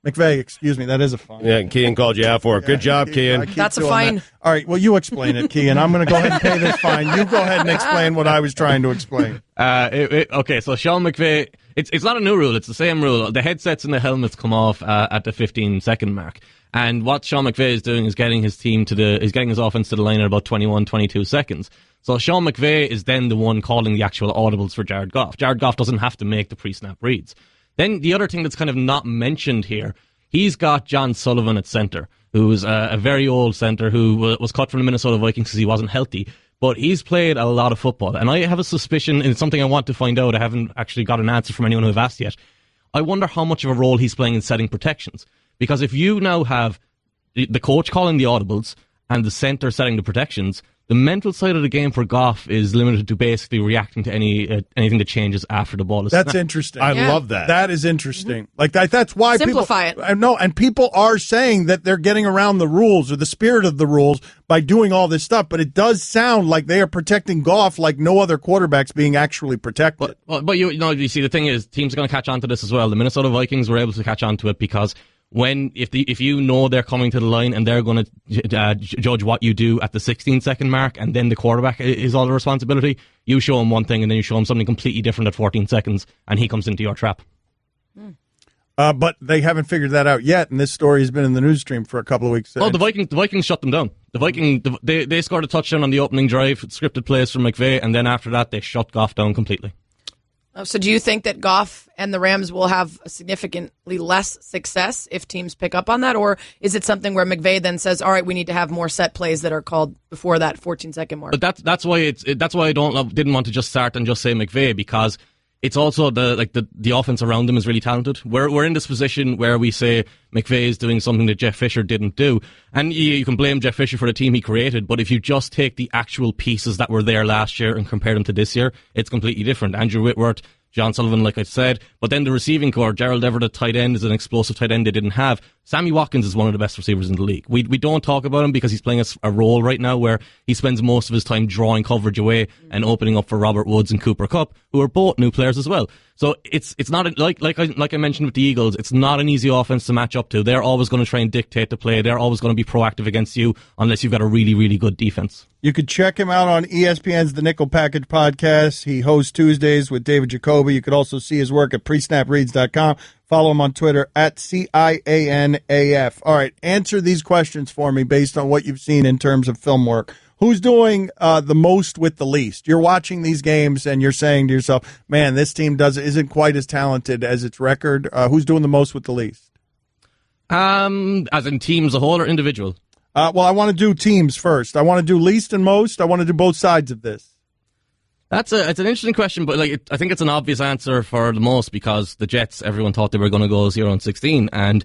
McVay, excuse me, that is a fine. Yeah, Kean called you out for it. Good job, Kean. That's a fine. That. All right, well, you explain it, Kean. I'm going to go ahead and pay this fine. You go ahead and explain what I was trying to explain. Okay, so Sean McVay, it's not a new rule. It's the same rule. The headsets and the helmets come off at the 15-second mark. And what Sean McVay is doing is getting his offense to the line at about 21, 22 seconds. So Sean McVay is then the one calling the actual audibles for Jared Goff. Jared Goff doesn't have to make the pre-snap reads. Then the other thing that's kind of not mentioned here, he's got John Sullivan at center, who's a very old center who was cut from the Minnesota Vikings because he wasn't healthy. But he's played a lot of football. And I have a suspicion, and it's something I want to find out. I haven't actually got an answer from anyone who have asked yet. I wonder how much of a role he's playing in setting protections. Because if you now have the coach calling the audibles and the center setting the protections, the mental side of the game for Goff is limited to basically reacting to anything that changes after the ball is snapped. That's interesting. I love that. That is interesting. Like that's why simplify it. No, and people are saying that they're getting around the rules or the spirit of the rules by doing all this stuff. But it does sound like they are protecting Goff like no other quarterback's being actually protected. But you see, the thing is, teams are going to catch on to this as well. The Minnesota Vikings were able to catch on to it because if you know they're coming to the line and they're going to judge what you do at the 16-second mark, and then the quarterback is all the responsibility, you show him one thing and then you show him something completely different at 14 seconds, and he comes into your trap. But they haven't figured that out yet, and this story has been in the news stream for a couple of weeks. Oh, the Vikings shut them down. They scored a touchdown on the opening drive, scripted plays from McVay, and then after that they shut Goff down completely. So do you think that Goff and the Rams will have significantly less success if teams pick up on that? Or is it something where McVay then says, all right, we need to have more set plays that are called before that 14-second mark? But that's why I didn't want to just start and just say McVay, because it's also the offense around him is really talented. We're in this position where we say McVay is doing something that Jeff Fisher didn't do. And you can blame Jeff Fisher for the team he created, but if you just take the actual pieces that were there last year and compare them to this year, it's completely different. Andrew Whitworth, John Sullivan, like I said, But then the receiving core, Gerald Everett at tight end is an explosive tight end they didn't have. Sammy Watkins is one of the best receivers in the league. We don't talk about him because he's playing a role right now where he spends most of his time drawing coverage away and opening up for Robert Woods and Cooper Kupp, who are both new players as well. So it's not like I mentioned with the Eagles, it's not an easy offense to match up to. They're always going to try and dictate the play. They're always going to be proactive against you unless you've got a really, really good defense. You could check him out on ESPN's The Nickel Package podcast. He hosts Tuesdays with David Jacoby. You could also see his work at presnapreads.com. Follow him on Twitter at CIANAF. All right, answer these questions for me based on what you've seen in terms of film work. Who's doing the most with the least? You're watching these games and you're saying to yourself, man, this team isn't quite as talented as its record. Who's doing the most with the least? As in team as a whole or individual? Well, I want to do teams first. I want to do least and most. I want to do both sides of this. It's an interesting question, but I think it's an obvious answer for the most because the Jets, everyone thought they were going to go 0-16, and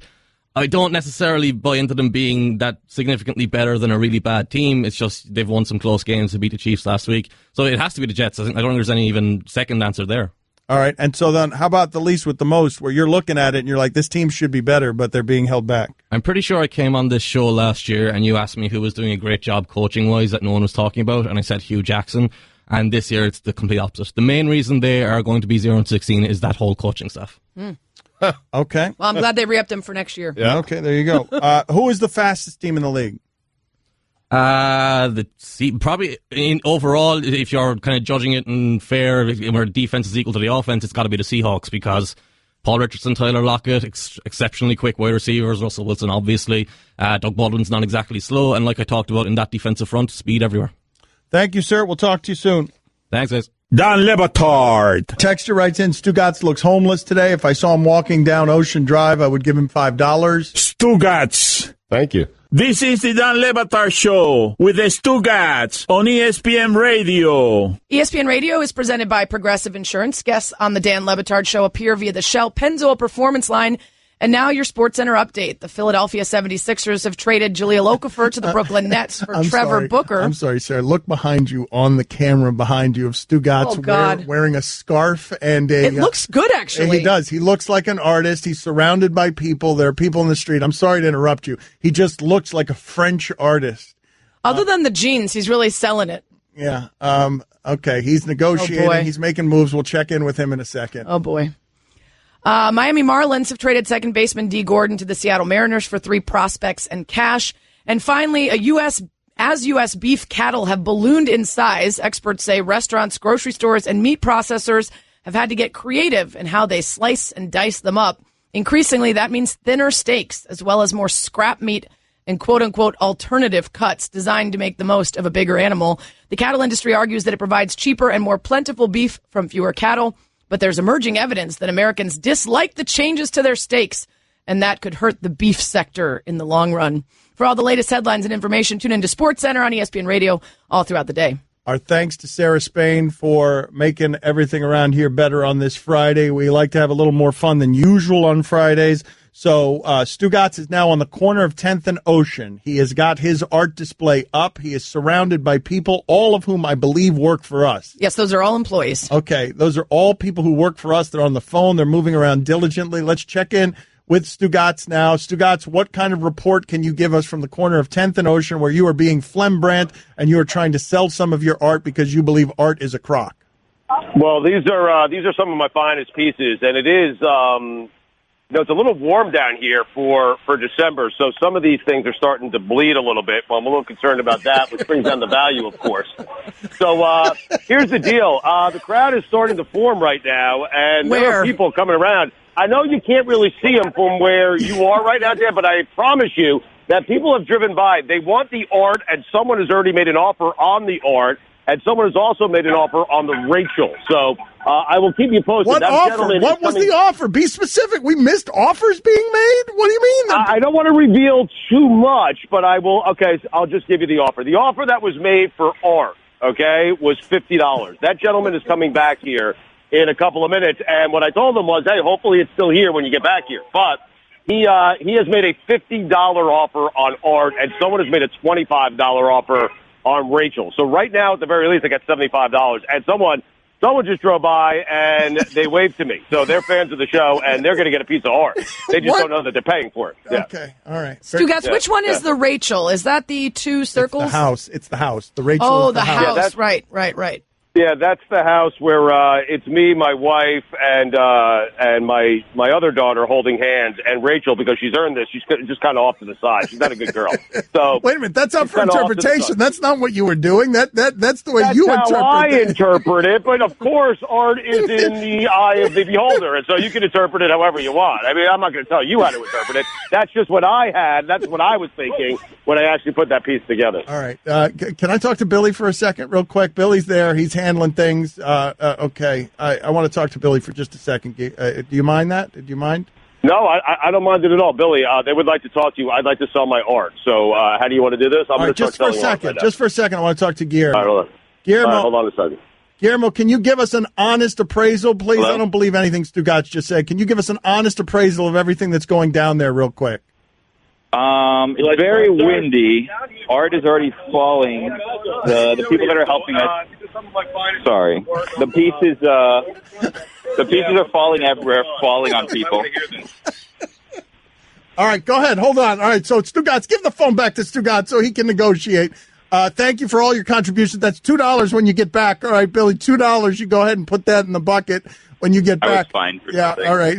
I don't necessarily buy into them being that significantly better than a really bad team. It's just they've won some close games to beat the Chiefs last week, so it has to be the Jets. I don't think there's any even second answer there. All right, and so then how about the least with the most, where you're looking at it and you're like, this team should be better, but they're being held back? I'm pretty sure I came on this show last year and you asked me who was doing a great job coaching-wise that no one was talking about, and I said Hugh Jackson. And this year, it's the complete opposite. The main reason they are going to be 0-16 is that whole coaching staff. Okay. Well, I'm glad they re-upped him for next year. Yeah. Okay, there you go. Who is the fastest team in the league? Probably overall, if you're kind of judging it in fair, where defense is equal to the offense, it's got to be the Seahawks because Paul Richardson, Tyler Lockett, exceptionally quick wide receivers, Russell Wilson, obviously. Doug Baldwin's not exactly slow, and like I talked about in that defensive front, speed everywhere. Thank you, sir. We'll talk to you soon. Thanks, guys. Dan Le Batard. Texture writes in, Stugotz looks homeless today. If I saw him walking down Ocean Drive, I would give him $5. Stugotz. Thank you. This is the Dan Le Batard Show with the Stugotz on ESPN Radio. ESPN Radio is presented by Progressive Insurance. Guests on the Dan Le Batard Show appear via the Shell Pennzoil Performance Line. And now your SportsCenter update. The Philadelphia 76ers have traded Jahlil Okafor to the Brooklyn Nets for Trevor Booker. I'm sorry, Sarah. Look behind you on the camera behind you of Stugotz wearing a scarf and a... It looks good, actually. He does. He looks like an artist. He's surrounded by people. There are people in the street. I'm sorry to interrupt you. He just looks like a French artist. Other than the jeans, he's really selling it. Yeah. Okay. He's negotiating. He's making moves. We'll check in with him in a second. Oh, boy. Miami Marlins have traded second baseman Dee Gordon to the Seattle Mariners for 3 prospects and cash. And finally, U.S. beef cattle have ballooned in size, experts say restaurants, grocery stores, and meat processors have had to get creative in how they slice and dice them up. Increasingly, that means thinner steaks, as well as more scrap meat and quote-unquote alternative cuts designed to make the most of a bigger animal. The cattle industry argues that it provides cheaper and more plentiful beef from fewer cattle. But there's emerging evidence that Americans dislike the changes to their steaks, and that could hurt the beef sector in the long run. For all the latest headlines and information, tune into SportsCenter on ESPN Radio all throughout the day. Our thanks to Sarah Spain for making everything around here better on this Friday. We like to have a little more fun than usual on Fridays. So Stugotz is now on the corner of 10th and Ocean. He has got his art display up. He is surrounded by people, all of whom I believe work for us. Yes, those are all employees. Okay, those are all people who work for us. They're on the phone. They're moving around diligently. Let's check in with Stugotz now. Stugotz, what kind of report can you give us from the corner of 10th and Ocean where you are being Flembrant and you are trying to sell some of your art because you believe art is a crock? Well, these are some of my finest pieces, and it is it's a little warm down here for December, so some of these things are starting to bleed a little bit. Well, I'm a little concerned about that, which brings down the value, of course. So here's the deal. The crowd is starting to form right now, and there are people coming around. I know you can't really see them from where you are right now, Dan, but I promise you that people have driven by. They want the art, and someone has already made an offer on the art, and someone has also made an offer on the Rachel. So I will keep you posted. What offer? What was the offer? Be specific. We missed offers being made? What do you mean? I don't want to reveal too much, but I will. Okay, so I'll just give you the offer. The offer that was made for art, okay, was $50. That gentleman is coming back here in a couple of minutes, and what I told him was, hey, hopefully it's still here when you get back here. But he has made a $50 offer on art, and someone has made a $25 offer on Rachel. So right now, at the very least, I got $75, and someone someone just drove by and they waved to me. So they're fans of the show, and they're going to get a piece of art. They just don't know that they're paying for it. Yeah. Okay, all right. Stugotz, which one is the Rachel? Is that the two circles? It's the house. The Rachel. Oh, is the house. Yeah, Right. Yeah, that's the house where it's me, my wife, and my other daughter holding hands, and Rachel, because she's earned this, she's just kind of off to the side. She's not a good girl. So wait a minute, that's up for interpretation. That's not what you were doing. That's the way you interpret it. That's how I interpret it. But of course, art is in the eye of the beholder, and so you can interpret it however you want. I mean, I'm not going to tell you how to interpret it. That's just what I had. That's what I was thinking when I actually put that piece together. All right. Can I talk to Billy for a second, real quick? Billy's there. He's handling things. Okay. I want to talk to Billy for just a second. Do you mind that? Do you mind? No, I don't mind it at all. Billy, they would like to talk to you. I'd like to sell my art. So how do you want to do this? I'm going to just for a second. Just for a second, I want to talk to Guillermo. All right, hold on. Guillermo, hold on a second. Guillermo, can you give us an honest appraisal, please? Hello? I don't believe anything Stugotz just said. Can you give us an honest appraisal of everything that's going down there real quick? It's very windy. Art is already falling. The people that are helping us. Sorry, the pieces are falling everywhere, falling on people. All right, go ahead. Hold on. All right, so Stugotz, give the phone back to Stugotz so he can negotiate. Thank you for all your contributions. That's $2 when you get back. All right, Billy, $2. You go ahead and put that in the bucket when you get back. I was fine for something. All right.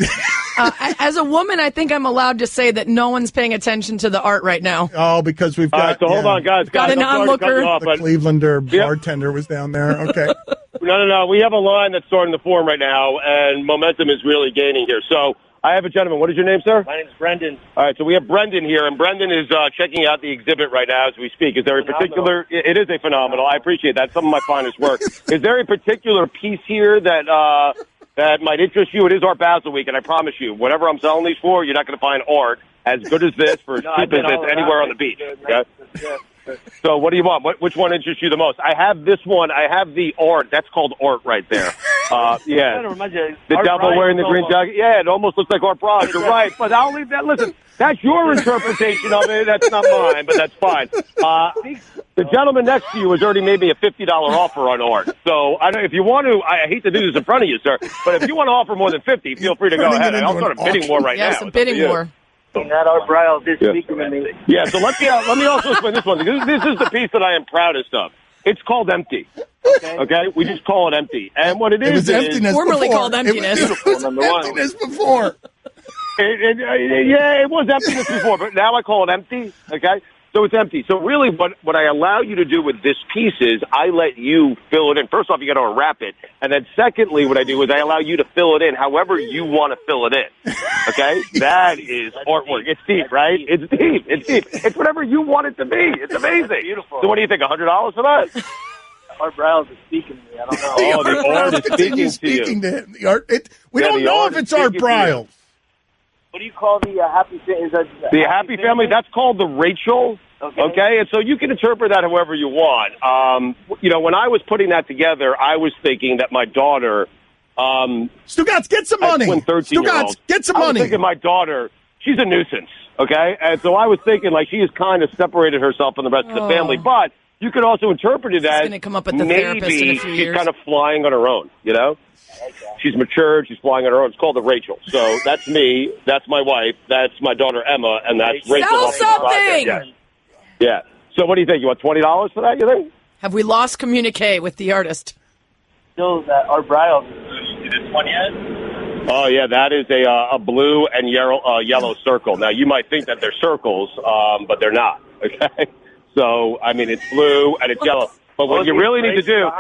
As a woman, I think I'm allowed to say that no one's paying attention to the art right now. Oh, because we've got... All right, so hold on, guys. Got an onlooker. The Clevelander bartender was down there. Okay. No. We have a line that's starting to form right now, and momentum is really gaining here. So I have a gentleman. What is your name, sir? My name's Brendan. All right, so we have Brendan here, and Brendan is checking out the exhibit right now as we speak. Is there a particular... It is a phenomenal. I appreciate that. Some of my finest work. Is there a particular piece here that might interest you? It is Art Basel Week, and I promise you, whatever I'm selling these for, you're not going to find art as good as this for as cheap as this anywhere on the beach. Okay? So what do you want? Which one interests you the most? I have this one. I have the art. That's called art right there. Yeah. The devil wearing the green jacket. Yeah, it almost looks like Art Bras. You're right. But I'll leave that. Listen, that's your interpretation of it. That's not mine, but that's fine. The gentleman next to you has already made me a $50 offer on art. So I don't, if you want to, I hate to do this in front of you, sir, but if you want to offer more than 50, feel free to go ahead. I'll start a bidding war right now. Yes, a bidding war. That Art Brile this speaking to me. Yeah, so let me also explain this one. This is the piece that I am proudest of. It's called Empty. Okay? We just call it Empty. And what it is emptiness formerly before. called Emptiness. It was emptiness before. It was emptiness before, but now I call it Empty. Okay? So it's empty. So really what I allow you to do with this piece is I let you fill it in. First off, you got to unwrap it. And then secondly, what I do is I allow you to fill it in however you want to fill it in. Okay? That is artwork. It's deep, right? It's deep. It's deep. It's whatever you want it to be. It's amazing. Beautiful. So what do you think, $100 for that? Art Briles is speaking to me. I don't know. Oh, the art is speaking to you. To him. The art, we don't know if it's Art Briles. What do you call the Happy Family? The Happy Family, that's called the Rachel. Okay, and so you can interpret that however you want. When I was putting that together, I was thinking that my daughter... Stugotz, get some money. Stugotz, get some money. I was thinking my daughter, she's a nuisance, okay? And so I was thinking, like, she has kind of separated herself from the rest of the family. But you could also interpret it as going to come up with the therapist in a few she's years. kind of flying on her own, you know? She's matured. She's flying on her own. It's called the Rachel. So that's me. That's my wife. That's my daughter, Emma. And that's Rachel. Sell something! Yeah. So what do you think? You want $20 for that, you think? Have we lost communique with the artist? Still, that Art Briles. Is it 20 yet? Oh, yeah, that is a blue and yellow circle. Now, you might think that they're circles, but they're not, okay? So, I mean, it's blue and it's yellow. But what you really need to do,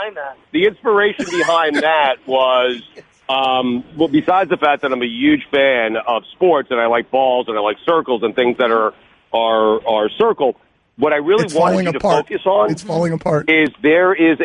the inspiration behind that was, well, besides the fact that I'm a huge fan of sports and I like balls and I like circles and things that are circle, what I really wanted you to focus on is there is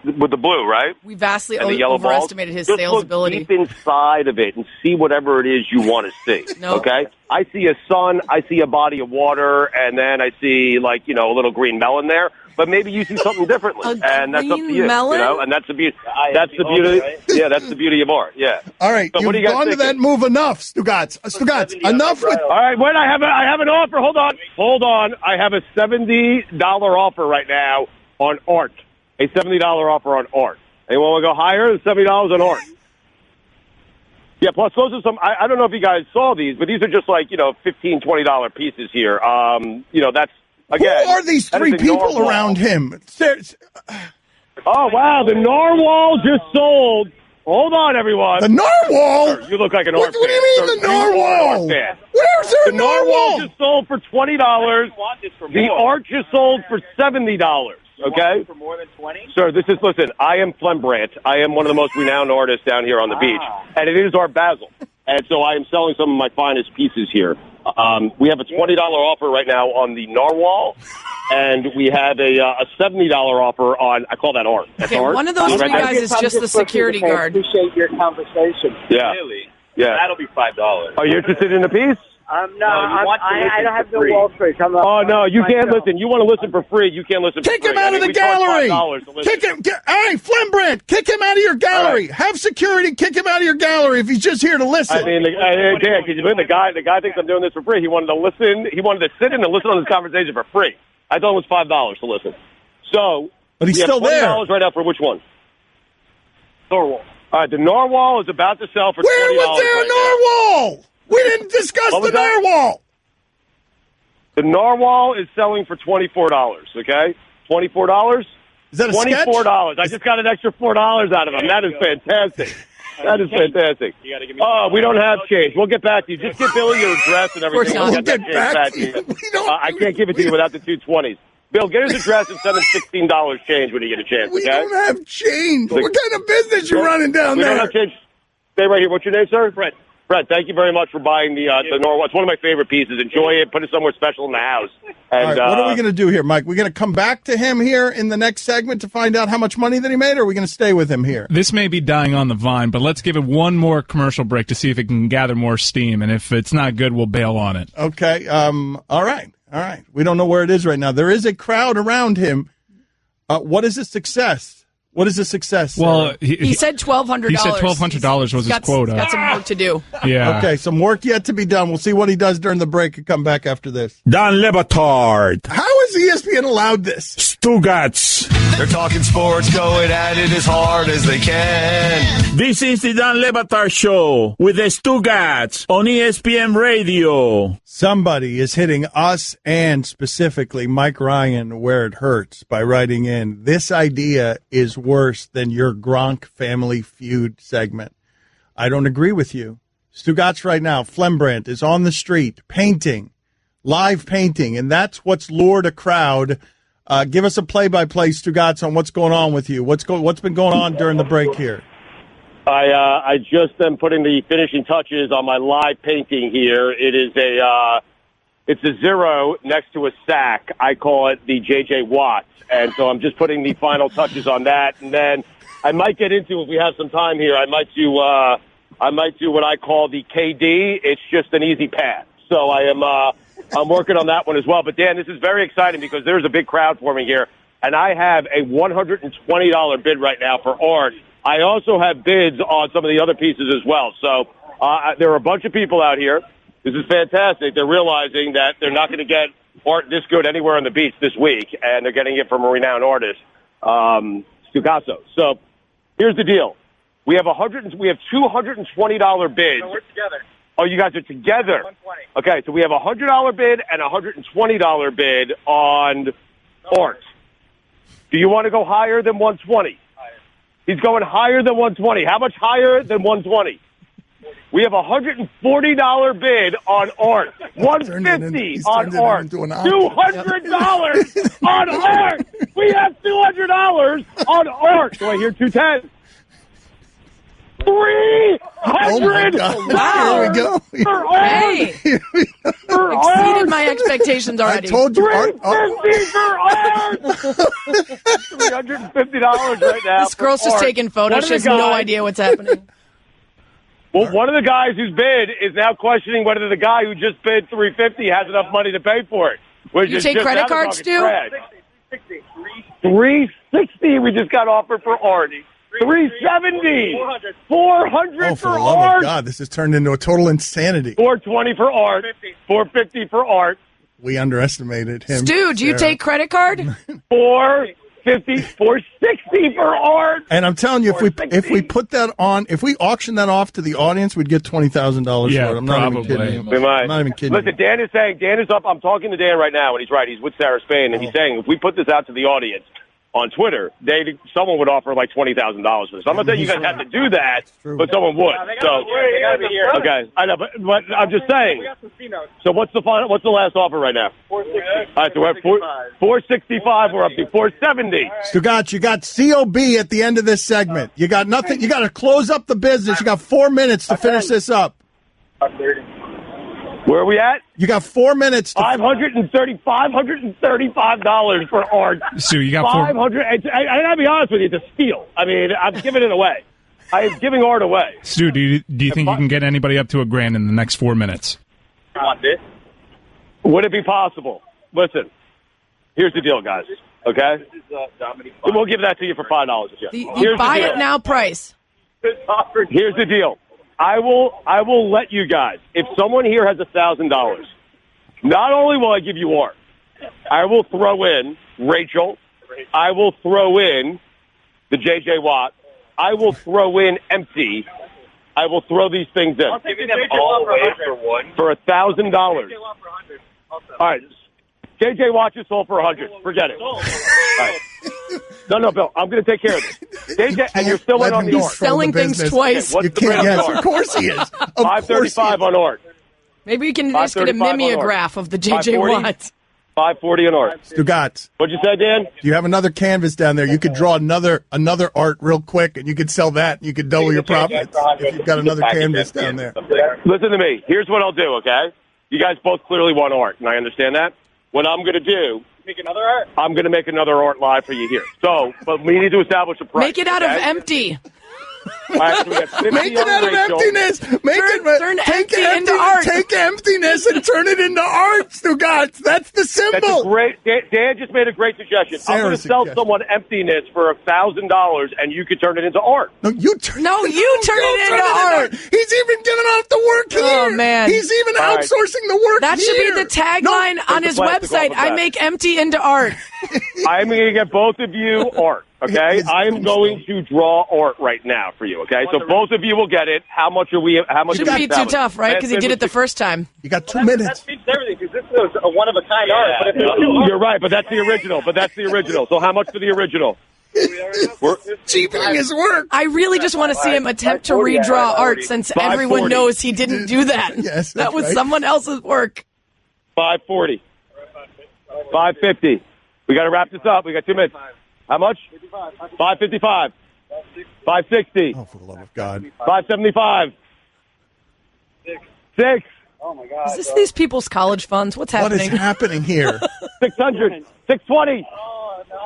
with the blue, right? We vastly and the yellow overestimated balls, his just sales look ability. Deep inside of it and see whatever it is you want to see. Nope. Okay? I see a sun, I see a body of water, and then I see, like, a little green melon there. But maybe you see something differently, and that's up to you. Melon? And that's the beauty. That's the beauty. Right? Yeah, that's the beauty of art. Yeah. All right, so you've gone to that move enough, Stugotz. Enough with. All right, wait. I have an offer. Hold on. I have a $70 offer right now on art. A $70 offer on art. Anyone want to go higher than $70 on Art? Yeah, plus those are some, I don't know if you guys saw these, but these are just like, $15, $20 pieces here. That's, again. Who are these three people around him? Oh, wow, the narwhal just sold. Hold on, everyone. The narwhal? You look like an art fan. What do you mean the narwhal? Where's the the narwhal? narwhal just sold for $20. The art just sold for $70. Okay? For more than 20? Sir, listen, I am Flembrandt. I am one of the most renowned artists down here on the beach. And it is Art Basel. And so I am selling some of my finest pieces here. We have a $20 offer right now on the narwhal. And we have a $70 offer on, I call that art. That's okay, art. One of those three guys is just the security guard. I appreciate your conversation. Yeah. Really? Yeah. That'll be $5. Are you interested in the piece? No, I don't have no Wall Street. Oh, no, you can't listen. You want to listen for free. You can't listen for free. Kick him out of the gallery. Kick him. All right, Flembrandt, kick him out of your gallery. Right. Have security kick him out of your gallery if he's just here to listen. I mean, Dan, the guy thinks I'm doing this for free. He wanted to listen. He wanted to sit in and listen on this conversation for free. I thought it was $5 to listen. So, but he's still there. $20 right now for which one? Narwhal. All right, the narwhal is about to sell for $20. Where was there a narwhal? We didn't discuss the narwhal. The narwhal is selling for $24, okay? $24? Is that a $24. I just got an extra $4 out of him. That is fantastic. That is fantastic. Oh, we don't have change. We'll get back to you. Just give Billy your address and everything. We'll get back to you. I can't give it to you without the 220s. Bill, get his address and send him $16 change when you get a chance, okay? We don't have change. What kind of business you running down there? We don't have change. Stay right here. What's your name, sir? Fred, thank you very much for buying the narwhal. It's one of my favorite pieces. Enjoy it. Put it somewhere special in the house. And, all right, what are we going to do here, Mike? We're going to come back to him here in the next segment to find out how much money that he made, or are we going to stay with him here? This may be dying on the vine, but let's give it one more commercial break to see if it can gather more steam, and if it's not good, we'll bail on it. Okay. All right. We don't know where it is right now. There is a crowd around him. What is a success? What is a success? Well, he said $1,200. He said $1,200 was his quota. Got some work to do. Yeah. Okay, some work yet to be done. We'll see what he does during the break and come back after this. Dan Le Batard. How is ESPN allowed this? Stugotz. They're talking sports, going at it as hard as they can. This is the Dan Le Batard Show with the Stugotz on ESPN Radio. Somebody is hitting us and specifically Mike Ryan where it hurts by writing in, this idea is worse than your Gronk Family Feud segment. I don't agree with you. Stugotz right now, Flembrandt is on the street painting, live painting, and that's what's lured a crowd. Give us a play-by-play, Stugotz, on what's going on with you. What's been going on during the break here? I just am putting the finishing touches on my live painting here. It is it's a zero next to a sack. I call it the J.J. Watt. And so I'm just putting the final touches on that. And then I might get into, if we have some time here, I might do what I call the KD. It's just an easy pass. So I'm working on that one as well. But Dan, this is very exciting because there's a big crowd forming here. And I have a $120 bid right now for art. I also have bids on some of the other pieces as well. So there are a bunch of people out here. This is fantastic. They're realizing that they're not going to get art this good anywhere on the beach this week, and they're getting it from a renowned artist, Stugotz. So here's the deal. We have $220 bids. No, we're together. Oh, you guys are together. 120. Okay, so we have a $100 bid and a $120 bid on art. Do you want to go higher than 120? He's going higher than 120. How much higher than 120? We have a $140 bid on art. $150 on art. $200 on art. We have $200 on art. Do I hear 210? $300. Oh my God. Wow. Here we go. For art. Exceeded my expectations already. I told you. $350 for art. $350 right now. This girl's just taking photos. She has no idea what's happening. Well, one of the guys who's bid is now questioning whether the guy who just bid $350 has enough money to pay for it. You take credit cards, Stu? $360 we just got offered for art. $370. $400 Oh, for for the love art. of God, this has turned into a total insanity. $420 for art. $450 for art. We underestimated him. Stu, do you take credit card? $450 450, 460 for art. And I'm telling you, if we put that on, if we auction that off to the audience, we'd get $20,000 for it. I'm not even kidding you. We might. I'm not even kidding. Listen, Dan is up. I'm talking to Dan right now, and he's right. He's with Sarah Spain, and he's saying if we put this out to the audience on Twitter, someone would offer like $20,000 for this. I'm not saying you guys have to do that, but someone would. They gotta be here. Okay, I know, but I'm just saying. So what's the last offer right now? 465. All right, so we're at 465. We're up to 470. Stugotz, you got COB at the end of this segment. You got nothing. You got to close up the business. You got 4 minutes to finish this up. Where are we at? You got 4 minutes. $535 for art. Stu, you got 500. I gotta be honest with you, it's a steal. I mean, I'm giving it away. I am giving art away. Stu, do you think you can get anybody up to $1,000 in the next 4 minutes? Want this? Would it be possible? Listen, here's the deal, guys. Okay, we'll give that to you for $5. The buy it now price. Here's the deal. I will let you guys. If someone here has $1,000, not only will I give you art, I will throw in Rachel. I will throw in the J.J. Watt. I will throw in empty. I will throw these things in. I'm giving them all away for one. For $1,000. All right. J.J. Watt is sold for $100. Forget it. All right. No, Bill. I'm going to take care of this. JJ, and you're still in on the art. He's selling things twice. Okay, what's the brand Yes, art? of course he is. Of 535 on art. Maybe we can just get a mimeograph of the J.J. Watt. 540 on art. Stugotz. What'd you say, Dan? Do you have another canvas down there? You could draw another art real quick, and you could sell that. And you could double your profits if you've got another canvas down there. Listen to me. Here's what I'll do, okay? You guys both clearly want art, and I understand that. What I'm going to do... Make another art? I'm going to make another art live for you here. So, but we need to establish a price. Make it out of empty. Right, so we got 50 Make it on out of Rachel. emptiness. Turn empty into art. Take emptiness and turn it into art, Stugotz. That's the symbol. That's a great. Dan just made a great suggestion. I'm going to sell someone emptiness for $1,000, and you could turn it into art. No, you turn it into art. He's even giving off the work here. Oh, man. He's even outsourcing the work That should be the tagline on his website. I make empty into art. I'm going to get both of you art. Okay, I am going to draw art right now for you. Okay, so both of you will get it. How much are we? How much? Shouldn't be too tough, right? Because he did it the first time. You got 2 minutes. That speaks everything because this is a one-of-a-kind art. But if You're right, but that's the original. So how much for the original? We're cheapening his work. I really just want to see him attempt to redraw art since everyone knows he didn't do that. Yes, that was someone else's work. 540. 550. We got to wrap this up. We got 2 minutes. How much? 555. 560. Oh, for the love of God. 575. 6. Oh my God. Is this these people's college funds? What's happening? What is happening here? 600. 620.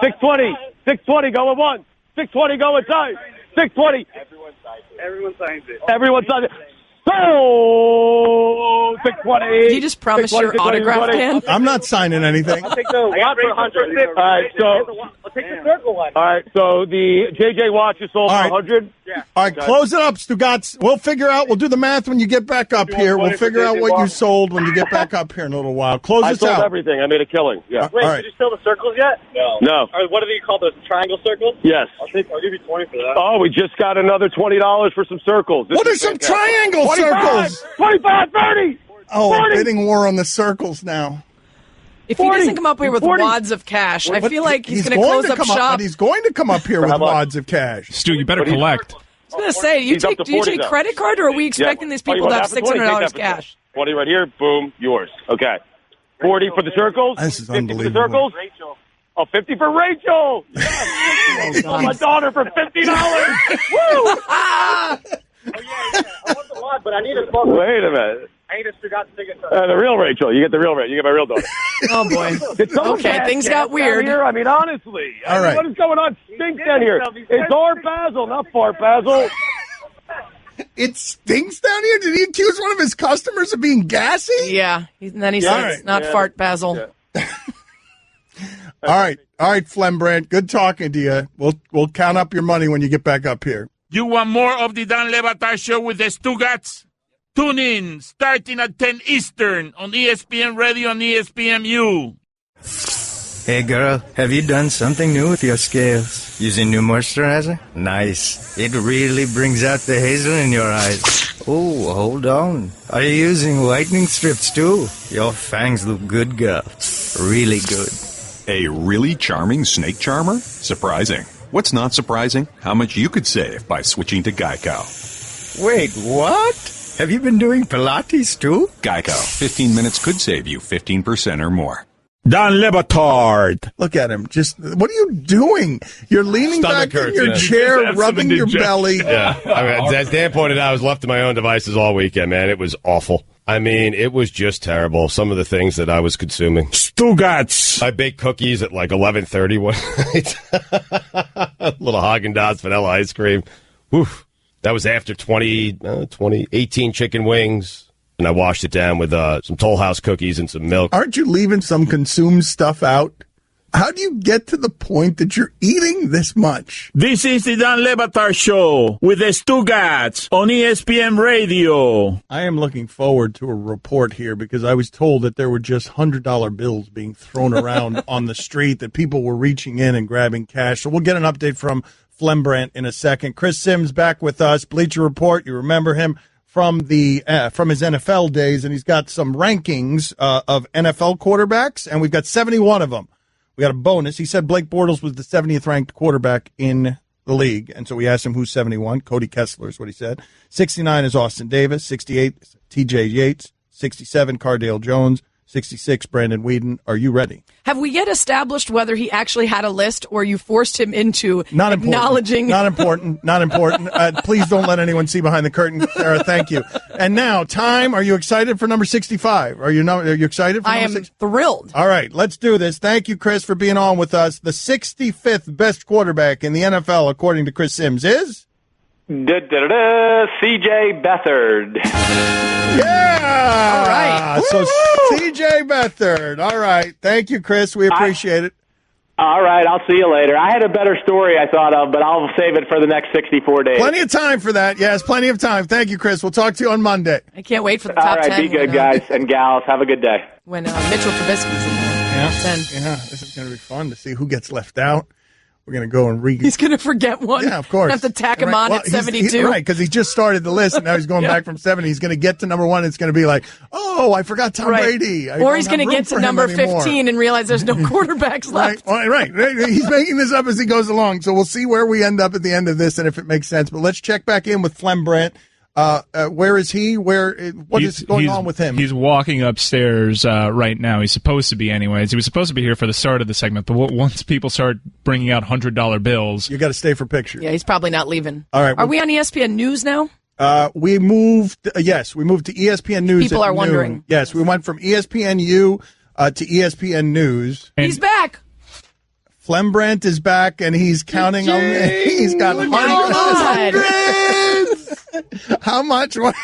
620. 620 going once. 620 going twice. 620. Everyone signs it. Everyone signs it. So 620. Did you just promise your autograph, Dan? I'm not signing anything. I'll take the one for 100. All right, so I'll take the circle one. all right, so the JJ watch is sold for 100. Yeah. All right, close it up, Stugotz. We'll figure out. We'll do the math when you get back up here. We'll figure out what you sold when you get back up here in a little while. Close I this sold out. everything. I made a killing. Yeah. Wait, All right. did you sell the circles yet? No. Or what do you call those triangle circles? Yes. I'll give you 20 for that. Oh, we just got another $20 for some circles. What are some triangle 25, circles? 25, 30. Oh, 40. a bidding war on the circles now. If he doesn't come up here with wads of cash, I feel like he's going to close up shop. But he's going to come up here with wads of cash. Stu, you better collect. I was going to say, do you take credit card, or are we expecting these people to have $600 cash? 20 right here. Boom, yours. Okay. 40 for the circles. This is 50 unbelievable. for the circles. Oh, 50 for Rachel. Yes. Oh, my daughter for $50. Woo! I want the wad, but I need a small. Wait a minute. I need a Stugotz signature. The real Rachel. You get the real Rachel. You get my real daughter. Oh, boy. Okay, things got weird. Here? I mean, honestly. All right. What is going on? Stinks down here. It's Art Basel, not Fart Basel. It stinks down here? Did he accuse one of his customers of being gassy? Yeah. And then he said it's not fart Basil. Yeah. All right, Flembrandt. Good talking to you. We'll count up your money when you get back up here. You want more of the Dan Le Batard Show with the Stugotz? Tune in starting at 10 Eastern on ESPN Radio and ESPNU. Hey girl, have you done something new with your scales? Using new moisturizer? Nice. It really brings out the hazel in your eyes. Oh, hold on. Are you using whitening strips too? Your fangs look good, girl. Really good. A really charming snake charmer? Surprising. What's not surprising? How much you could save by switching to Geico. Wait, what? Have you been doing Pilates too? Geico. 15 minutes could save you 15% or more. Dan Le Batard. Look at him. Just, what are you doing? You're leaning back in your chair, rubbing your belly. Yeah. I mean, as Dan pointed out, I was left to my own devices all weekend, man. It was awful. I mean, it was just terrible. Some of the things that I was consuming. Stugotz. I baked cookies at like 11:30 one night. A little Haagen-Dazs vanilla ice cream. Woof. That was after 18 chicken wings. And I washed it down with some Toll House cookies and some milk. Aren't you leaving some consumed stuff out? How do you get to the point that you're eating this much? This is the Dan Le Batard Show with the Stugotz on ESPN Radio. I am looking forward to a report here because I was told that there were just $100 bills being thrown around on the street, that people were reaching in and grabbing cash. So we'll get an update from Flembrandt in a second. Chris Sims back with us. Bleacher Report, you remember him from his NFL days, and he's got some rankings of NFL quarterbacks, and we've got 71 of them. We got a bonus. He said Blake Bortles was the 70th ranked quarterback in the league, and so we asked him who's 71. Cody Kessler is what he said. 69 is Austin Davis. 68 is T.J. Yates. 67 Cardale Jones. 66 Brandon Whedon. Are you ready? Have we yet established whether he actually had a list or you forced him into Not acknowledging? Not important. Not important. Please don't let anyone see behind the curtain, Sarah. Thank you. And now, time. Are you excited for number 65? Are you excited for I number am thrilled. All right, let's do this. Thank you, Chris, for being on with us. The 65th best quarterback in the NFL, according to Chris Sims, is? C.J. Beathard. Yeah! All right. So C.J. Beathard. All right. Thank you, Chris. We appreciate it. All right, I'll see you later. I had a better story I thought of, but I'll save it for the next 64 days. Plenty of time for that. Yes, plenty of time. Thank you, Chris. We'll talk to you on Monday. I can't wait for the top 10. All right, be good, guys and gals. Have a good day. When Mitchell Trubisky's in there. Yeah. 10. Yeah, this is going to be fun to see who gets left out. We're going to go and read. He's going to forget one. Yeah, of course. Have to tack him on at 72. Right, because he just started the list, and now he's going back from 70. He's going to get to number 1. It's going to be like, oh, I forgot Tom Brady. Or he's going to get to number 15 and realize there's no quarterbers left. Right. He's making this up as he goes along. So we'll see where we end up at the end of this and if it makes sense. But let's check back in with Flembrandt. Where is he? What is going on with him? He's walking upstairs right now. He's supposed to be, anyways. He was supposed to be here for the start of the segment, but once people start bringing out $100 bills, you got to stay for pictures. Yeah, he's probably not leaving. All right. Are we on ESPN News now? We moved. Yes, we moved to ESPN News. People are wondering. Yes, we went from ESPNU to ESPN News. He's back. Flembrandt is back, and he's counting on. He's got hundreds. How much? What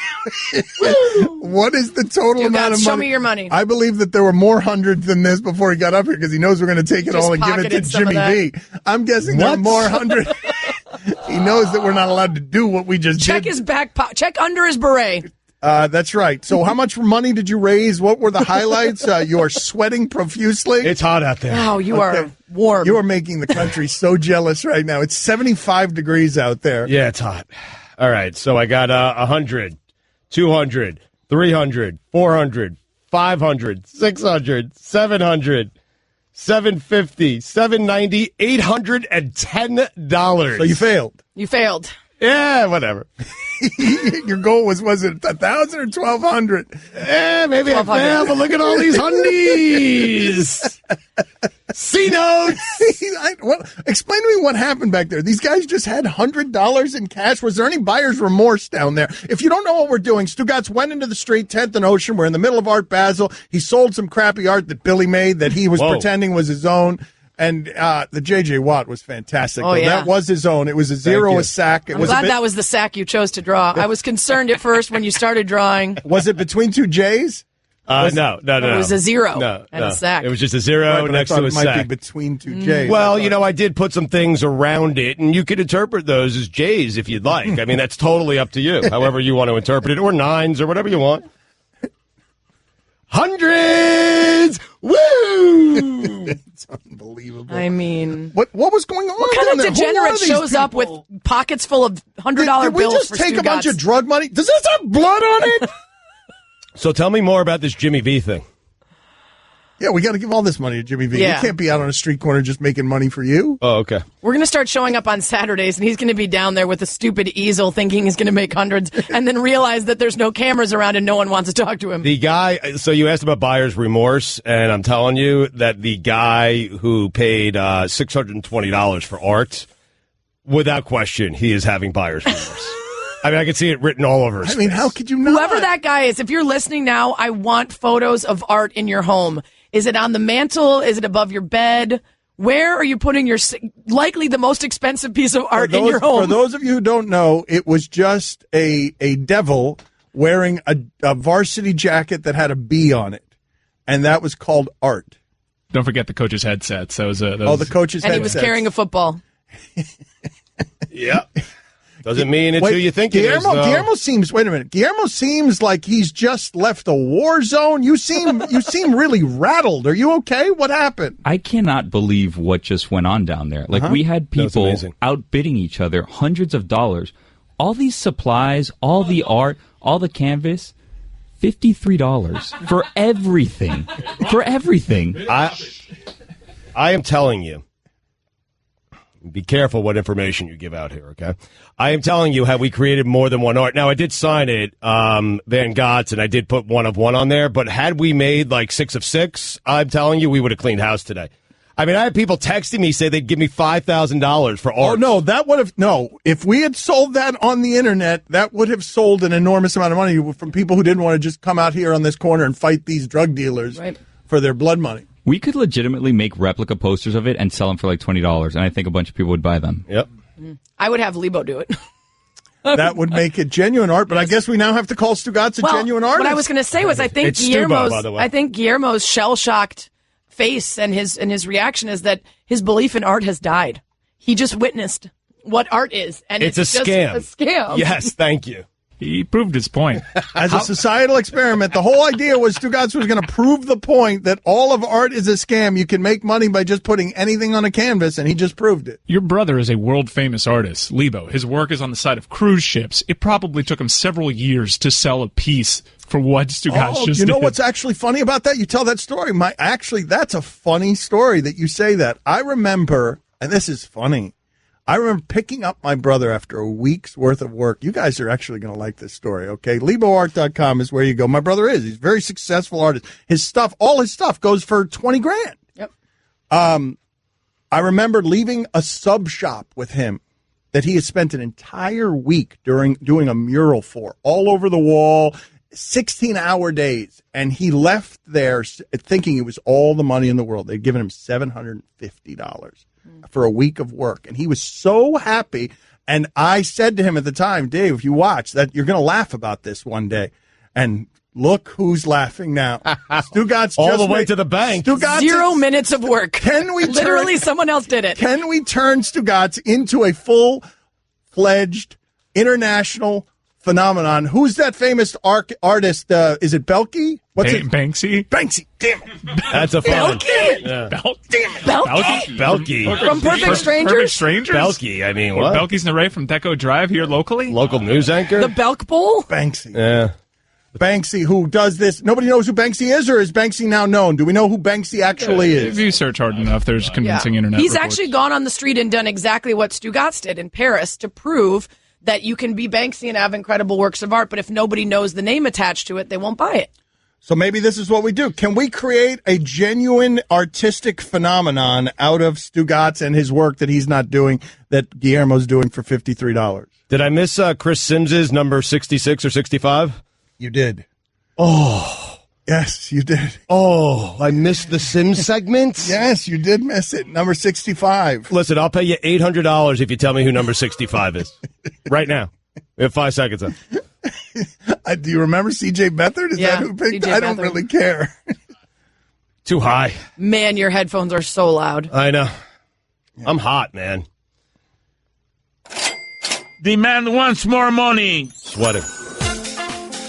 is the total amount of money? Show me your money. I believe that there were more hundreds than this before he got up here because he knows we're going to take it all and give it to Jimmy V. I'm guessing there are more hundred. He knows that we're not allowed to do what we just Check did. his back pocket. Check under his beret. That's right. So how much money did you raise? What were the highlights? You are sweating profusely. It's hot out there. Wow, you are warm. You are making the country so jealous right now. It's 75 degrees out there. Yeah, it's hot. All right, so I got 100, 200, 300, 400, 500, 600, 700, 750, 790, $810. So you failed. You failed. Yeah, whatever. Your goal was it 1,000 or 1,200? Maybe I failed, but look at all these hundies. C notes. Explain to me what happened back there. These guys just had $100 in cash. Was there any buyer's remorse down there? If you don't know what we're doing, Stugotz went into the street, 10th and Ocean. We're in the middle of Art Basel. He sold some crappy art that Billy made that he was pretending was his own. And the J.J. Watt was fantastic. Oh, yeah. That was his own. It was a zero, a sack. I'm glad that was the sack you chose to draw. I was concerned at first when you started drawing. Was it between two J's? No. It was a zero and a sack. It was just a zero next to a sack. It might be between two J's. Well, I did put some things around it, and you could interpret those as J's if you'd like. I mean, that's totally up to you, however you want to interpret it, or nines, or whatever you want. Hundreds! Woo! It's unbelievable. what's going on. What kind down of there? degenerate shows up with pockets full of $100 Did we bills just for take Stugotz? a bunch of drug money? Does this have blood on it? So tell me more about this Jimmy V thing. Yeah, we got to give all this money to Jimmy V. Yeah. He can't be out on a street corner just making money for you. Oh, okay. We're going to start showing up on Saturdays, and he's going to be down there with a stupid easel thinking he's going to make hundreds, and then realize that there's no cameras around and no one wants to talk to him. The guy, so you asked about buyer's remorse, and I'm telling you that the guy who paid $620 for art, without question, he is having buyer's remorse. I mean, I can see it written all over his face. I mean, how could you not? Whoever that guy is, if you're listening now, I want photos of art in your home. Is it on the mantle? Is it above your bed? Where are you putting your likely the most expensive piece of art in your home? For those of you who don't know, it was just a devil wearing a varsity jacket that had a bee on it, and that was called art. Don't forget the coach's headsets. The coach's headsets. And he was carrying a football. Yep. Doesn't mean it's who you think it is, though. Guillermo seems like he's just left a war zone. You seem really rattled. Are you okay? What happened? I cannot believe what just went on down there. Like, we had people outbidding each other hundreds of dollars. All these supplies, all the art, all the canvas, $53 for everything. For everything. I am telling you. Be careful what information you give out here, okay? I am telling you how we created more than one art. Now, I did sign it, Van Gogh's, and I did put 1 of 1 on there, but had we made like 6 of 6, I'm telling you, we would have cleaned house today. I mean, I had people texting me, say they'd give me $5,000 for art. Oh, no, if we had sold that on the internet, that would have sold an enormous amount of money from people who didn't want to just come out here on this corner and fight these drug dealers for their blood money. We could legitimately make replica posters of it and sell them for like $20, and I think a bunch of people would buy them. Yep. I would have Lebo do it. That would make it genuine art, but I guess we now have to call Stugotz a genuine artist. What I was going to say was I think Guillermo's shell-shocked face and his reaction is that his belief in art has died. He just witnessed what art is, and it's a just scam. a scam. Yes, thank you. He proved his point. As a societal experiment, the whole idea was Stugotz was going to prove the point that all of art is a scam. You can make money by just putting anything on a canvas, and he just proved it. Your brother is a world-famous artist, Lebo. His work is on the side of cruise ships. It probably took him several years to sell a piece for what Stugotz just did. You know what's actually funny about that? You tell that story. That's a funny story that you say that. I remember, and this is funny, I remember picking up my brother after a week's worth of work. You guys are actually going to like this story, okay? LeboArt.com is where you go. My brother he's a very successful artist. All his stuff goes for $20,000. Yep. I remember leaving a sub shop with him that he had spent an entire week doing a mural for, all over the wall, 16-hour days. And he left there thinking it was all the money in the world. They'd given him $750 for a week of work. And he was so happy. And I said to him at the time, Dave, if you watch that, you're going to laugh about this one day. And look who's laughing now. Stugotz all the way to the bank. 0 minutes of work. Literally someone else did it. Can we turn Stugotz into a full-fledged international phenomenon? Who's that famous artist? Is it Belky? What's it? Banksy? Banksy. Damn it. That's a fun. Belky? Yeah. Damn it. Belky. From Perfect Strangers? Perfect Strangers? Belky. I mean, Or what? Belky's Naray from Deco Drive here locally? Local news anchor? The Belk Bowl? Banksy. Yeah. Banksy, who does this. Nobody knows who Banksy is, or is Banksy now known? Do we know who Banksy actually is? If you search hard enough, there's convincing internet He's reports. actually gone on the street and done exactly what Stugotz did in Paris to prove that you can be Banksy and have incredible works of art, but if nobody knows the name attached to it, they won't buy it. So maybe this is what we do. Can we create a genuine artistic phenomenon out of Stugotz and his work that he's not doing, that Guillermo's doing for $53? Did I miss Chris Sims's number 66 or 65? You did. Oh. Yes, you did. Oh, I missed the Sims segment? Yes, you did miss it. Number 65. Listen, I'll pay you $800 if you tell me who number 65 is. Right now. We have 5 seconds left. Do you remember C.J. Beathard? Is that who picked? I don't really care. Too high. Man, your headphones are so loud. I know. Yeah. I'm hot, man. Demand wants more money. Sweating.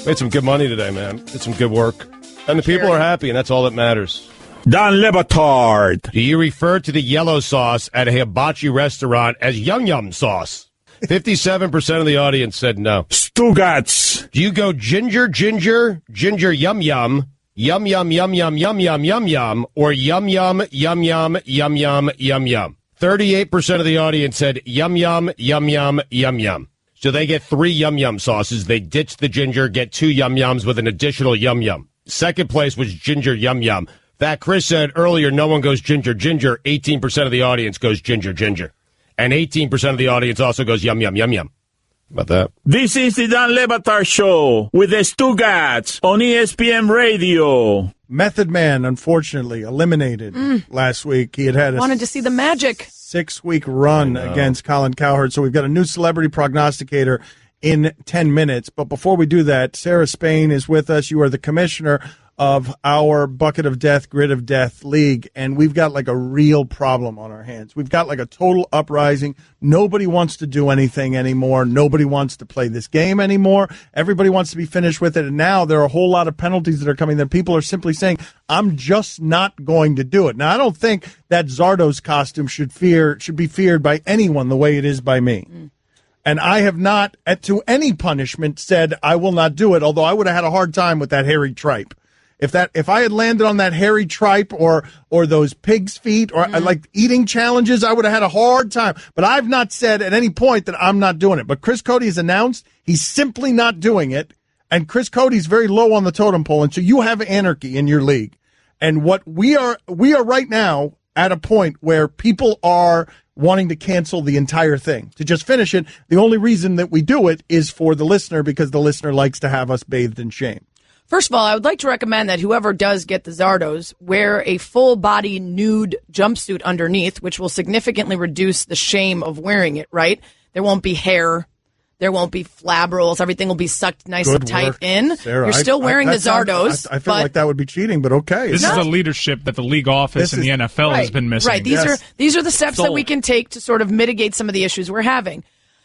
Made some good money today, man. Did some good work. And the people are happy, and that's all that matters. Don Le Batard. Do you refer to the yellow sauce at a hibachi restaurant as yum-yum sauce? 57% of the audience said no. Stugotz. Do you go ginger, ginger, ginger, yum-yum, yum-yum, yum-yum, yum-yum, yum-yum, or yum-yum, yum-yum, yum-yum, yum-yum? 38% of the audience said yum-yum, yum-yum, yum-yum. So they get 3 yum-yum sauces. They ditch the ginger, get 2 yum-yums with an additional yum-yum. Second place was ginger yum-yum. That Chris said earlier, no one goes ginger, ginger. 18% of the audience goes ginger, ginger. And 18% of the audience also goes yum, yum, yum, yum. How about that? This is the Dan Le Batard Show with the Stugotz on ESPN Radio. Method Man, unfortunately, eliminated last week. He had wanted to see the magic. 6-week run against Colin Cowherd. So we've got a new celebrity prognosticator in 10 minutes. But before we do that, Sarah Spain is with us. You are the commissioner of our Bucket of Death, Grid of Death League, and we've got like a real problem on our hands. We've got like a total uprising. Nobody wants to do anything anymore. Nobody wants to play this game anymore. Everybody wants to be finished with it, and now there are a whole lot of penalties that are coming that people are simply saying, I'm just not going to do it. Now, I don't think that Zardoz costume should be feared by anyone the way it is by me. And I have not, to any punishment, said I will not do it, although I would have had a hard time with that hairy tripe. If I had landed on that hairy tripe or those pig's feet or like eating challenges, I would have had a hard time. But I've not said at any point that I'm not doing it. But Chris Cody has announced he's simply not doing it. And Chris Cody's very low on the totem pole. And so you have anarchy in your league. And what we are right now at a point where people are wanting to cancel the entire thing, to just finish it. The only reason that we do it is for the listener, because the listener likes to have us bathed in shame. First of all, I would like to recommend that whoever does get the Zardoz wear a full-body nude jumpsuit underneath, which will significantly reduce the shame of wearing it, right? There won't be hair. There won't be flab rolls. Everything will be sucked nice and tight in. Sarah, you're still wearing the Zardoz. I feel like that would be cheating, but okay. This is a leadership that the league office and the NFL has been missing. Right. These are the steps that we can take to sort of mitigate some of the issues we're having.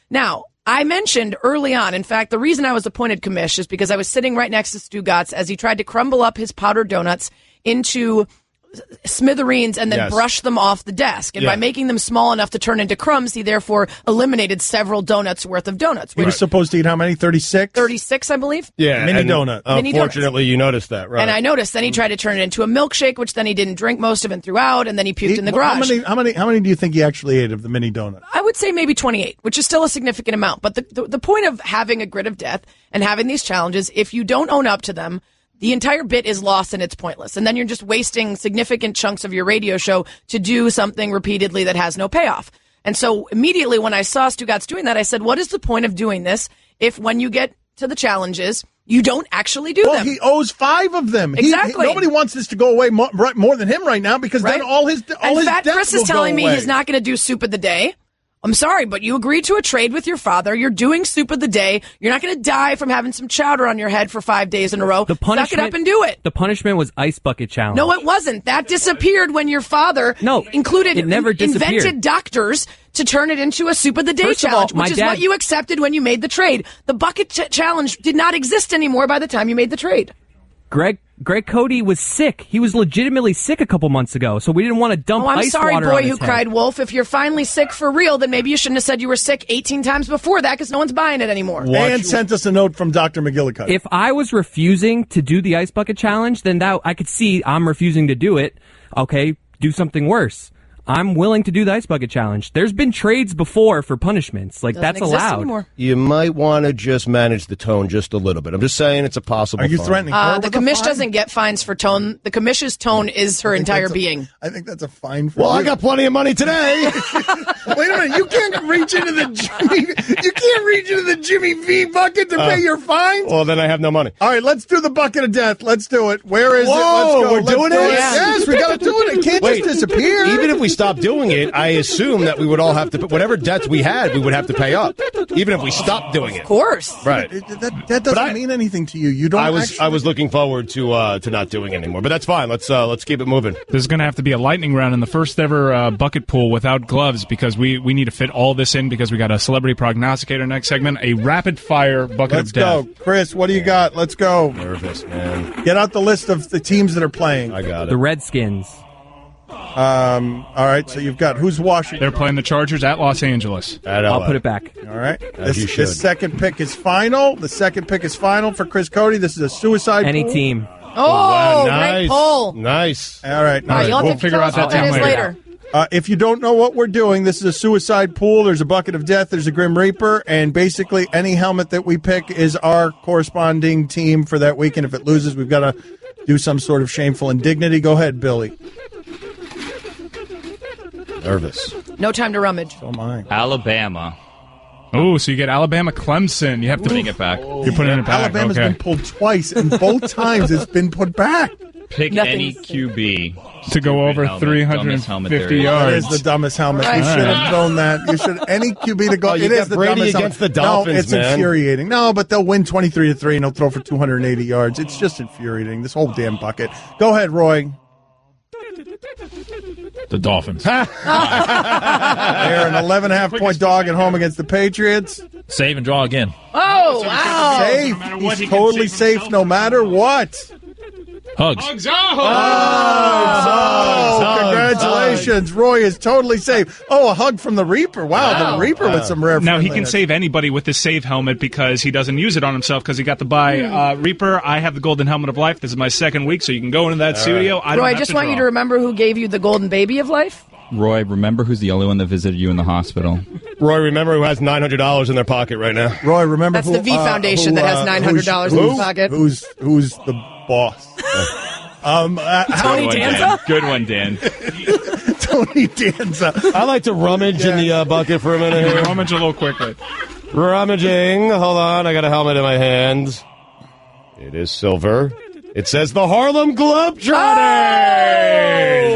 Now, I mentioned early on, in fact, the reason I was appointed commish is because I was sitting right next to Stugotz as he tried to crumble up his powdered donuts into smithereens and then brush them off the desk. And by making them small enough to turn into crumbs, he therefore eliminated several donuts worth of donuts. He was supposed to eat how many? 36? 36, I believe. Yeah. Mini donut. Unfortunately, you noticed that, right? And I noticed. Then he tried to turn it into a milkshake, which then he didn't drink most of and threw out, and then he puked in the garage. How many do you think he actually ate of the mini donut? I would say maybe 28, which is still a significant amount. But the point of having a grid of death and having these challenges, if you don't own up to them, the entire bit is lost and it's pointless. And then you're just wasting significant chunks of your radio show to do something repeatedly that has no payoff. And so immediately when I saw Stugotz doing that, I said, what is the point of doing this if when you get to the challenges, you don't actually do them? Well, he owes 5 of them. Exactly. Nobody wants this to go away more than him right now because then all his debt will go away. In fact, Chris is telling me he's not going to do Soup of the Day. I'm sorry, but you agreed to a trade with your father. You're doing Soup of the Day. You're not going to die from having some chowder on your head for 5 days in a row. Suck it up and do it. The punishment was Ice Bucket Challenge. No, it wasn't. That disappeared when your father invented doctors to turn it into a Soup of the Day challenge, which is what you accepted when you made the trade. The Bucket Challenge did not exist anymore by the time you made the trade. Greg Cody was sick. He was legitimately sick a couple months ago, so we didn't want to dump ice water on his head. I'm sorry, boy who cried wolf. If you're finally sick for real, then maybe you shouldn't have said you were sick 18 times before that because no one's buying it anymore. And sent us a note from Dr. McGillicuddy. If I was refusing to do the Ice Bucket Challenge, then that I could see I'm refusing to do it. Okay, do something worse. I'm willing to do the Ice Bucket Challenge. There's been trades before for punishments. Like, that's allowed. Anymore. You might want to just manage the tone just a little bit. I'm just saying it's a possible Are you fine. threatening her the commish doesn't get fines for tone. The commish's tone is her entire being. I think that's a fine for Well, you. I got plenty of money today. Wait a minute. You can't reach into the Jimmy V bucket to pay your fines? Well, then I have no money. All right, let's do the Bucket of Death. Let's do it. Where is it? Whoa, Let's go. we're doing it? Yes, we got to do it. It can't just disappear. Even if we stop doing it, I assume that we would all have to, whatever debts we had, we would have to pay up, even if we stopped doing it. Of course. Right. That doesn't mean anything to you. You don't. I was looking forward to not doing it anymore, but that's fine. Let's keep it moving. There's going to have to be a lightning round in the first ever bucket pool without gloves because we need to fit all this in because we got a celebrity prognosticator next segment, a rapid fire bucket of death. Let's go. Chris, what do you got? Let's go. Nervous, man. Get out the list of the teams that are playing. I got it. The Redskins. All right, so you've got who's Washington? They're playing the Chargers at Los Angeles. I'll put it back. All right. This second pick is final. The second pick is final for Chris Cody. This is a suicide Any pool. team. Oh, nice. great pull. Nice. All right. All right, you'll have to figure out that team team later. If you don't know what we're doing, this is a suicide pool. There's a bucket of death. There's a Grim Reaper. And basically any helmet that we pick is our corresponding team for that week. And if it loses, we've got to do some sort of shameful indignity. Go ahead, Billy. Nervous. No time to rummage. So am I. Alabama. Oh, so you get Alabama, Clemson. You have to Bring it back. You're putting it back. Alabama's okay. been pulled twice, and both times it's been put back. Pick any QB to go over helmet. 350 That yards. is the dumbest helmet. Right. You should have thrown that. You should any QB to go. You It got is the Brady dumbest against helmet. the Dolphins, No, it's man. infuriating. No, but they'll win 23-3, and he'll throw for 280 yards. It's just infuriating. This whole damn bucket. Go ahead, Roy. The Dolphins. They're an 11.5-point dog at home against the Patriots. Save and draw again. Oh, wow. Safe. No matter what, He's he can totally save safe himself. no matter what. Hugs. Hugs. Congratulations. Roy is totally safe. Oh, a hug from the Reaper. Wow. The Reaper with some rare Now, he can friendliness. save anybody with the save helmet because he doesn't use it on himself because he got the buy. Reaper, I have the Golden Helmet of Life. This is my second week, so you can go into that studio. I don't Roy, I have just to want you draw. to remember who gave you the golden baby of life. Roy, remember who's the only one that visited you in the hospital? Roy, remember who has $900 in their pocket right now? Roy, remember That's who, the V Foundation that has $900 in his pocket. Who's the boss? Tony Danza? Good one, Dan. Tony Danza. I like to rummage in the bucket for a minute here. Rummage a little quickly. Rummaging. Hold on, I got a helmet in my hand. It is silver. It says the Harlem Globetrotters.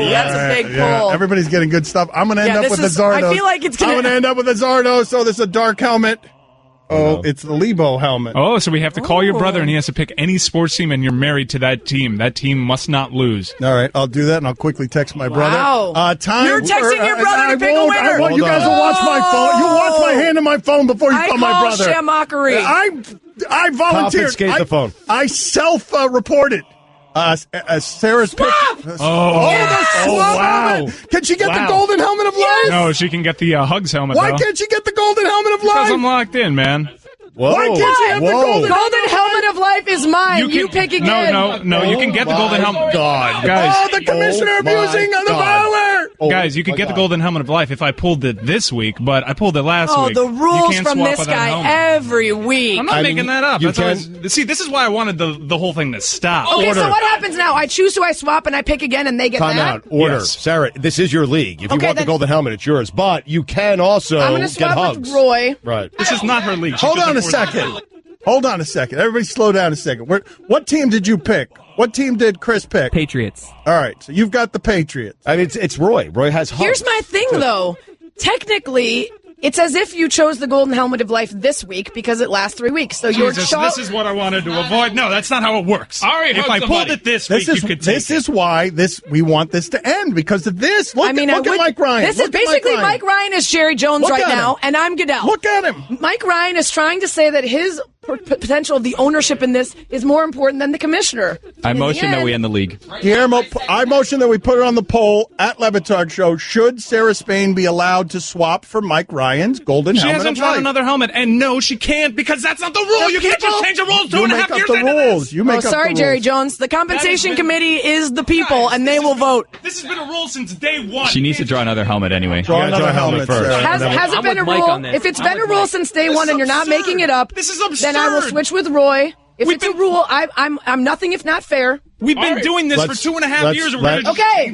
Oh, that's a big pull. Everybody's getting good stuff. I'm going to end up with the Zardos. I feel like it's I'm going going to end up with a Zardos, so this is a dark helmet. Oh, it's the Lebo helmet. Oh, so we have to call your brother, and he has to pick any sports team, and you're married to that team. That team must not lose. All right, I'll do that, and I'll quickly text my brother. Wow. Time You're texting your brother to pick a winner. I won't. You guys will watch my phone. You watch my hand in my phone before you call my brother. I call Shamockery. I volunteered. Confiscate the phone. I self-reported. Sarah's pick. Wow. Can she get the golden helmet of life? No, she can get the Hugs helmet, Why though. can't she get the golden helmet of Because life? I'm locked in, man. Whoa. Why can't she have the golden helmet of life is mine. You pick again. No, you can get the golden helmet. God. Guys. Oh, the commissioner abusing the power. Guys, you could get the golden helmet of life if I pulled it this week, but I pulled it last week. the You rules can't from swap this without guy helmet. every week. I'm not making that up. you See, this is why I wanted the whole thing to stop. Okay, so what happens now? I choose who I swap and I pick again and they get Time that? out. Order. Yes. Sarah, this is your league. If you Okay, want the then- golden helmet, it's yours. But you can also I'm going to get swap hugs. with Roy. Right. This is not her league. She's Hold just on a enforcing- second. Hold on a second. Everybody slow down a second. What team did you pick? What team did Chris pick? Patriots. All right, so you've got the Patriots. I mean, it's Roy. Roy has hugs. Here's my thing, though. Technically, it's as if you chose the golden helmet of life this week because it lasts 3 weeks. So your Jesus, choice. this is what I wanted to avoid. No, that's not how it works. If I pulled it this week, you could take This is why we want this to end because of this. Look, look at Mike Ryan. This is basically Mike Ryan is Jerry Jones Look right at now, him. and I'm Goodell. Look at him. Mike Ryan is trying to say that his potential of the ownership in this is more important than the commissioner. I In the motion that end- we end the league. Guillermo, I motion that we put it on the poll at Le Batard Show. Should Sarah Spain be allowed to swap for Mike Ryan's golden She helmet hasn't of drawn life? another helmet, and no, she can't because that's not the rule. You can't just change the rules You 2.5 make up years the into rules. this. You make up sorry, the Jerry rules. Jones. The compensation That has been- committee is the people, Guys, and they this will has- vote. This has been a rule since day one. She needs to draw another helmet anyway. Draw another helmet first. Sarah. Has it been a rule? If it's been a rule since day one and you're not making it up, This is then I will absurd. switch with Roy. If it's a rule, I'm nothing if not fair. We've been doing this for 2.5 years.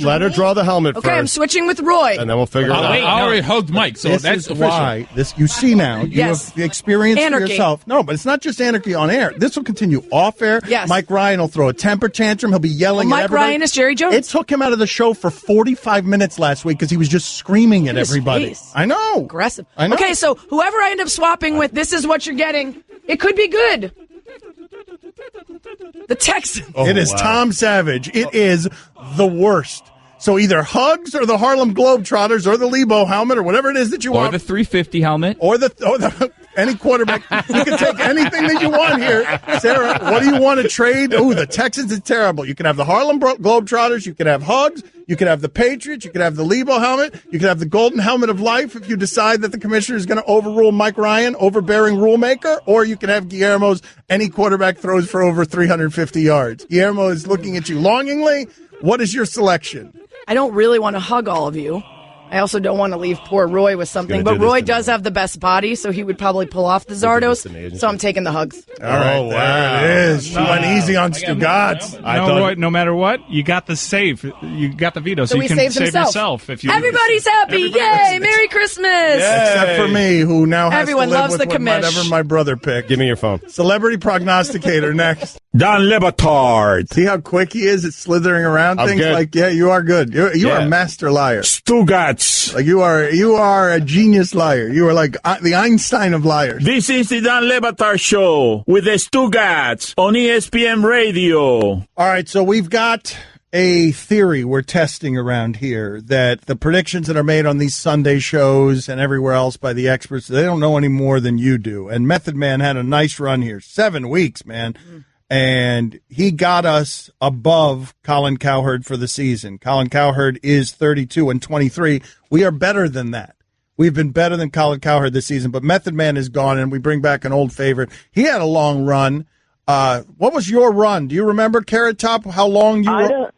Let her draw the helmet first. Okay, I'm switching with Roy. And then we'll figure it out. I already hugged Mike, so this that's is official. why you see now. You have experienced for yourself. No, but it's not just anarchy on air. This will continue off air. Yes. Mike Ryan will throw a temper tantrum. He'll be yelling at Mike everybody. Ryan is Jerry Jones. It took him out of the show for 45 minutes last week because he was just screaming at everybody. Face. I know. Aggressive. I know. Okay, so whoever I end up swapping with, this is what you're getting. It could be good. The Texans. It is Tom Savage. It is the worst. So either Hugs or the Harlem Globetrotters or the Lebo helmet or whatever it is that you want. Or the 350 helmet. Or the any quarterback. You can take anything that you want here. Sarah, what do you want to trade? Ooh, the Texans is terrible. You can have the Harlem Globetrotters. You can have Hugs. You can have the Patriots. You can have the Lebo helmet. You can have the Golden Helmet of Life if you decide that the commissioner is going to overrule Mike Ryan, overbearing rulemaker. Or you can have Guillermo's any quarterback throws for over 350 yards. Guillermo is looking at you longingly. What is your selection? I don't really want to hug all of you. I also don't want to leave poor Roy with something, but Roy does have the best body, so he would probably pull off the Zardos. So I'm taking the Hugs. All right, there it is. She went easy on Stugotz. Roy, no matter what, you got the save. You got the veto, so you can save yourself. If you Everybody's happy. Yay! Merry Christmas! Except for me, who now has Everyone to live loves with the commish. whatever my brother picked. Give me your phone. Celebrity prognosticator next. Don Batard. See how quick he is at slithering around I'm things? good. Like, yeah, you are good. You are a master liar. Stugotz. Like you are a genius liar. You are like the Einstein of liars. This is the Don Batard Show with the Stugotz on ESPN Radio. All right, so we've got a theory we're testing around here that the predictions that are made on these Sunday shows and everywhere else by the experts, they don't know any more than you do. And Method Man had a nice run here. 7 weeks, man. And he got us above Colin Cowherd for the season. Colin Cowherd is 32-23. We are better than that. We've been better than Colin Cowherd this season, but Method Man is gone, and we bring back an old favorite. He had a long run. What was your run? Do you remember, Carrot Top, how long you were?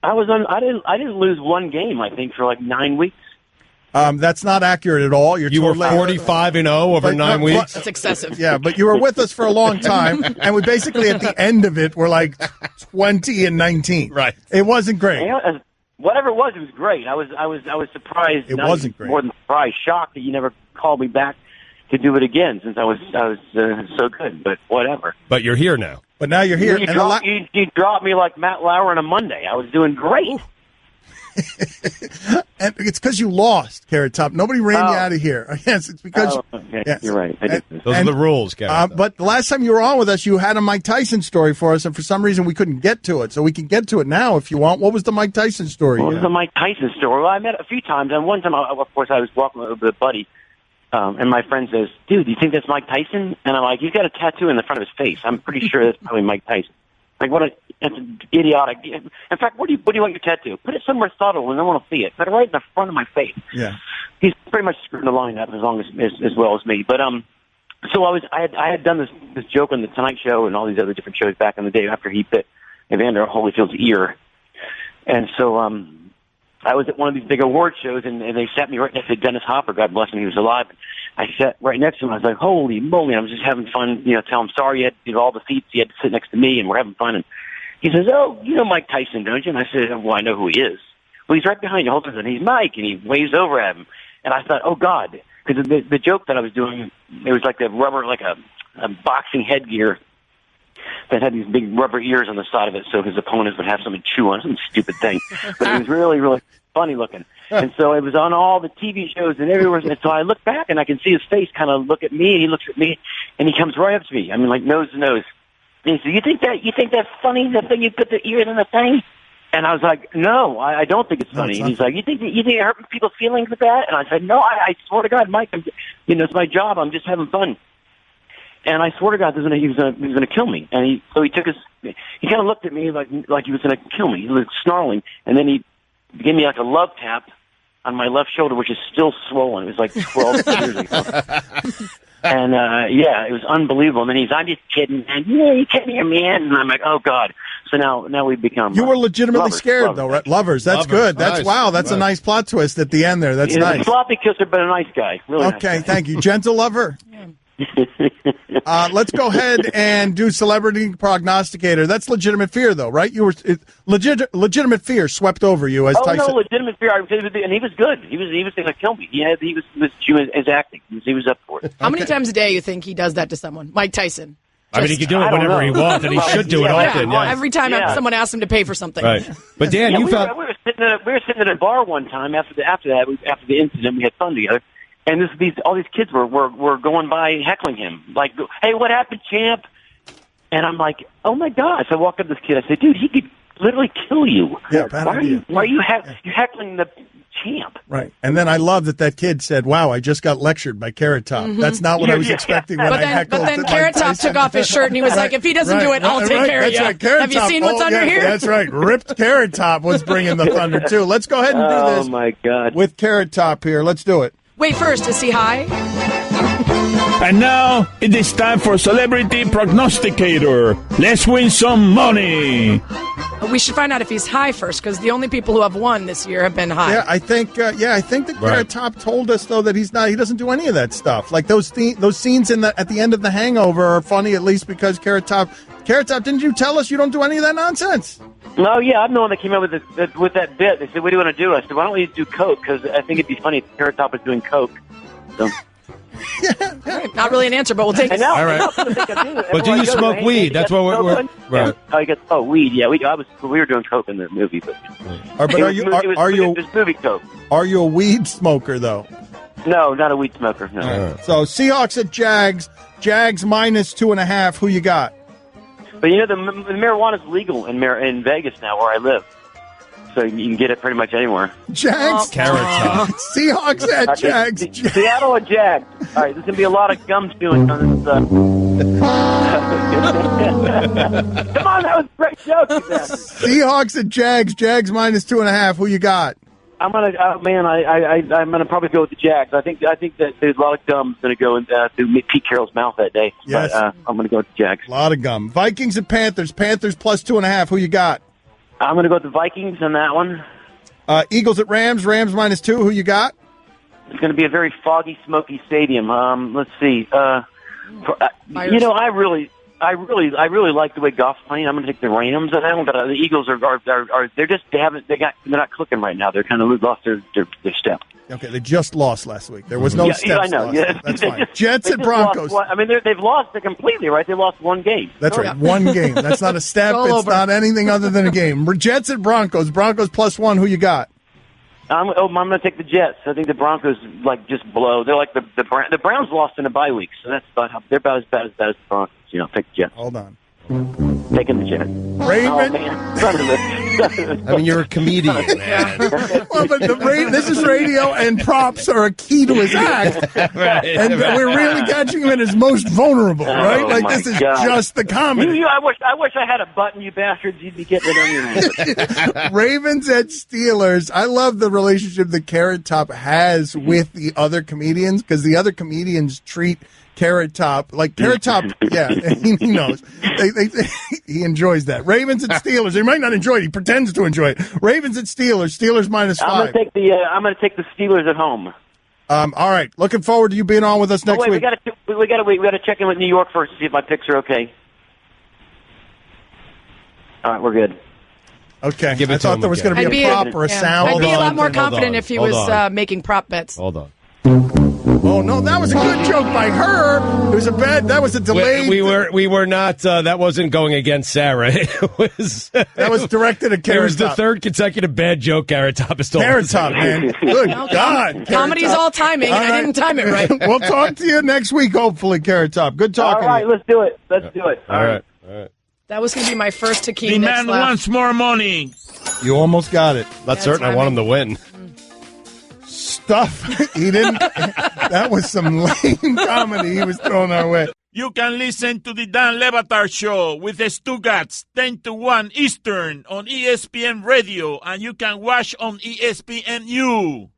I didn't lose one game, I think, for like 9 weeks. That's not accurate at all. You were 45-0 over 9 weeks. That's excessive. Yeah, but you were with us for a long time, and we basically at the end of it were like 20-19. Right. It wasn't great. Whatever it was great. I was surprised. It wasn't great. More than surprised, shocked that you never called me back to do it again, since I was so good. But whatever. But you're here now. But now you're here. You dropped me like Matt Lauer on a Monday. I was doing great. And it's because you lost, Carrot Top. Nobody ran you out of here. Yes, it's because okay. Yes. You're right. Those are the rules, Carrot. But the last time you were on with us, you had a Mike Tyson story for us, and for some reason we couldn't get to it. So we can get to it now if you want. What was the Mike Tyson story? What was the Mike Tyson story? Well, I met a few times, and one time, of course, I was walking with a buddy, and my friend says, "Dude, do you think that's Mike Tyson?" And I'm like, "He's got a tattoo in the front of his face. I'm pretty sure that's probably Mike Tyson." Like, that's idiotic. In fact, what do you want your tattoo? Put it somewhere subtle and no one will see it. Put it right in the front of my face. Yeah. He's pretty much screwing the line up as well as me. But so I had done this joke on the Tonight Show and all these other different shows back in the day after he bit Evander Holyfield's ear, and so I was at one of these big award shows and they sat me right next to Dennis Hopper. God bless him, he was alive. I sat right next to him. I was like, holy moly! I was just having fun. Tell him sorry. You had to do all the seats. He had to sit next to me, and we're having fun. And he says, "Oh, you know Mike Tyson, don't you?" And I said, "Well, I know who he is." "Well, he's right behind you. Hold on." And he's Mike, and he waves over at him. And I thought, oh God, because the joke that I was doing, it was like a rubber, like a boxing headgear that had these big rubber ears on the side of it, so his opponents would have something to chew on, some stupid thing. But it was really, really funny looking. And so it was on all the TV shows and everywhere. And so I look back and I can see his face kind of look at me, and he looks at me, and he comes right up to me. I mean, like nose to nose. And he said, You think that's funny, the thing you put the ears in the thing? And I was like, no, I don't think it's funny. And he's like, you think it hurt people's feelings with that? And I said, no, I swear to God, Mike, it's my job. I'm just having fun. And I swear to God, he was going to kill me. And he kind of looked at me like he was going to kill me. He was snarling, and then he gave me like a love tap on my left shoulder, which is still swollen. It was like 12 years ago. And, it was unbelievable. And then I'm just kidding. And, you kidding me, man. And I'm like, oh, God. So now we've become. You were legitimately lovers, scared, though, right? Lovers. That's good. That's nice. Wow. That's a nice plot twist at the end there. That's nice. A sloppy kisser, but a nice guy. Really okay. Nice guy. Thank you. Gentle lover? Let's go ahead and do celebrity prognosticator. That's legitimate fear, though, right? You were legitimate fear swept over you as Tyson. No, legitimate fear. And he was good. He was going to kill me. He was acting. He was up for it. How many times a day you think he does that to someone? Mike Tyson. I mean, he can do it whenever he wants, and he should do it often. Yeah. Every time someone asks him to pay for something. Right. But Dan, we were sitting at a bar one time after the incident. We had fun together, and all these kids were going by heckling him, like, "Hey, what happened, champ?" And I'm like, "Oh my gosh!" I walk up to this kid. I said, "Dude, he could literally kill you. Yeah, bad idea. Why are you heckling the champ?" Right. And then I love that kid said, "Wow, I just got lectured by Carrot Top." Mm-hmm. That's not what I was expecting when I heckled. But then Carrot Top took off his shirt and he was like, "If he doesn't do it, I'll take care of you." Right. Have you seen what's under here? That's right. Ripped Carrot Top was bringing the thunder, too. Let's go ahead and do this. Oh, my God. With Carrot Top here. Let's do it. Wait, first, is he high? And now it is time for Celebrity Prognosticator. Let's win some money. We should find out if he's high first, because the only people who have won this year have been high. Yeah, I think that Carrot Top told us though that he's not. He doesn't do any of that stuff. Like those scenes at the end of The Hangover are funny, at least because Carrot Top. Didn't you tell us you don't do any of that nonsense? No, yeah, I'm the one that came up with that bit. They said, "What do you want to do?" I said, "Why don't we do coke? Because I think it'd be funny if Carrot Top was doing coke." So. Not really an answer, but we'll take it. All right. But do you smoke weed? That's what we're right. Oh, weed. Yeah, we were doing coke in the movie, but. Are you movie coke? Are you a weed smoker though? No, not a weed smoker. No. So Seahawks at Jags. Jags minus 2.5. Who you got? But the marijuana's legal in Vegas now, where I live. So you can get it pretty much anywhere. Jags, Carrot Top. Seahawks at Jags. Seattle and Jags. All right, there's gonna be a lot of gum chewing on this. Come on, that was a great joke. Seahawks at Jags. Jags minus 2.5. Who you got? I'm gonna, I'm gonna probably go with the Jags. I think that there's a lot of gum's gonna go through Pete Carroll's mouth that day. Yes, but, I'm gonna go with the Jags. A lot of gum. Vikings and Panthers. Panthers plus 2.5. Who you got? I'm going to go with the Vikings on that one. Eagles at Rams. Rams minus 2. Who you got? It's going to be a very foggy, smoky stadium. Let's see. I really like the way Goff's playing. I'm going to take the Rams on that one, but the Eagles are they're not clicking right now. They're kind of lost their step. Okay, they just lost last week. There was no steps. I know. Lost. Yeah. That's fine. Jets at Broncos. They've lost it completely, right? They lost one game. That's right. One game. That's not a step. It's not anything other than a game. Jets at Broncos. Broncos plus 1. Who you got? I'm going to take the Jets. I think the Broncos just blow. They're like the Browns lost in a bye week, so that's they're about as bad as the Broncos. Take the Jets. Hold on. Taking the Jets. Raven. I mean, you're a comedian, man. Well, but this is radio, and props are a key to his act. Right. And we're really catching him at his most vulnerable, right? Like, this is just the comedy. I wish I had a button, you bastards. You'd be getting it on your hand. Ravens at Steelers. I love the relationship that Carrot Top has with the other comedians, because the other comedians treat Carrot Top, like Carrot Top, yeah, he knows. He enjoys that. Ravens and Steelers. He might not enjoy it. He pretends to enjoy it. Ravens and Steelers. Steelers minus 5. I'm going to take the Steelers at home. All right. Looking forward to you being on with us next week. We got to check in with New York first to see if my picks are okay. All right, we're good. Okay. I thought there was going to be a prop or a sound. I'd be a lot more confident if he was making prop bets. Hold on. Oh no, that was a good joke by her. It was that was a delayed. We were not. That wasn't going against Sarah. It was. That was directed at Carrot Top. It was the third consecutive bad joke Carrot Top has told. Carrot Top, man. Good God. Comedy's all timing, and I didn't time it right. We'll talk to you next week, hopefully, Carrot Top. Good talking. All right, let's do it. All right. That was going to be my first to The man wants more money. You almost got it. That's certain. I want him to win. Stuff. He didn't. That was some lame comedy he was throwing our way. You can listen to the Dan Le Batard Show with the Stugotz 10 to 1 Eastern on ESPN Radio, and you can watch on ESPNU.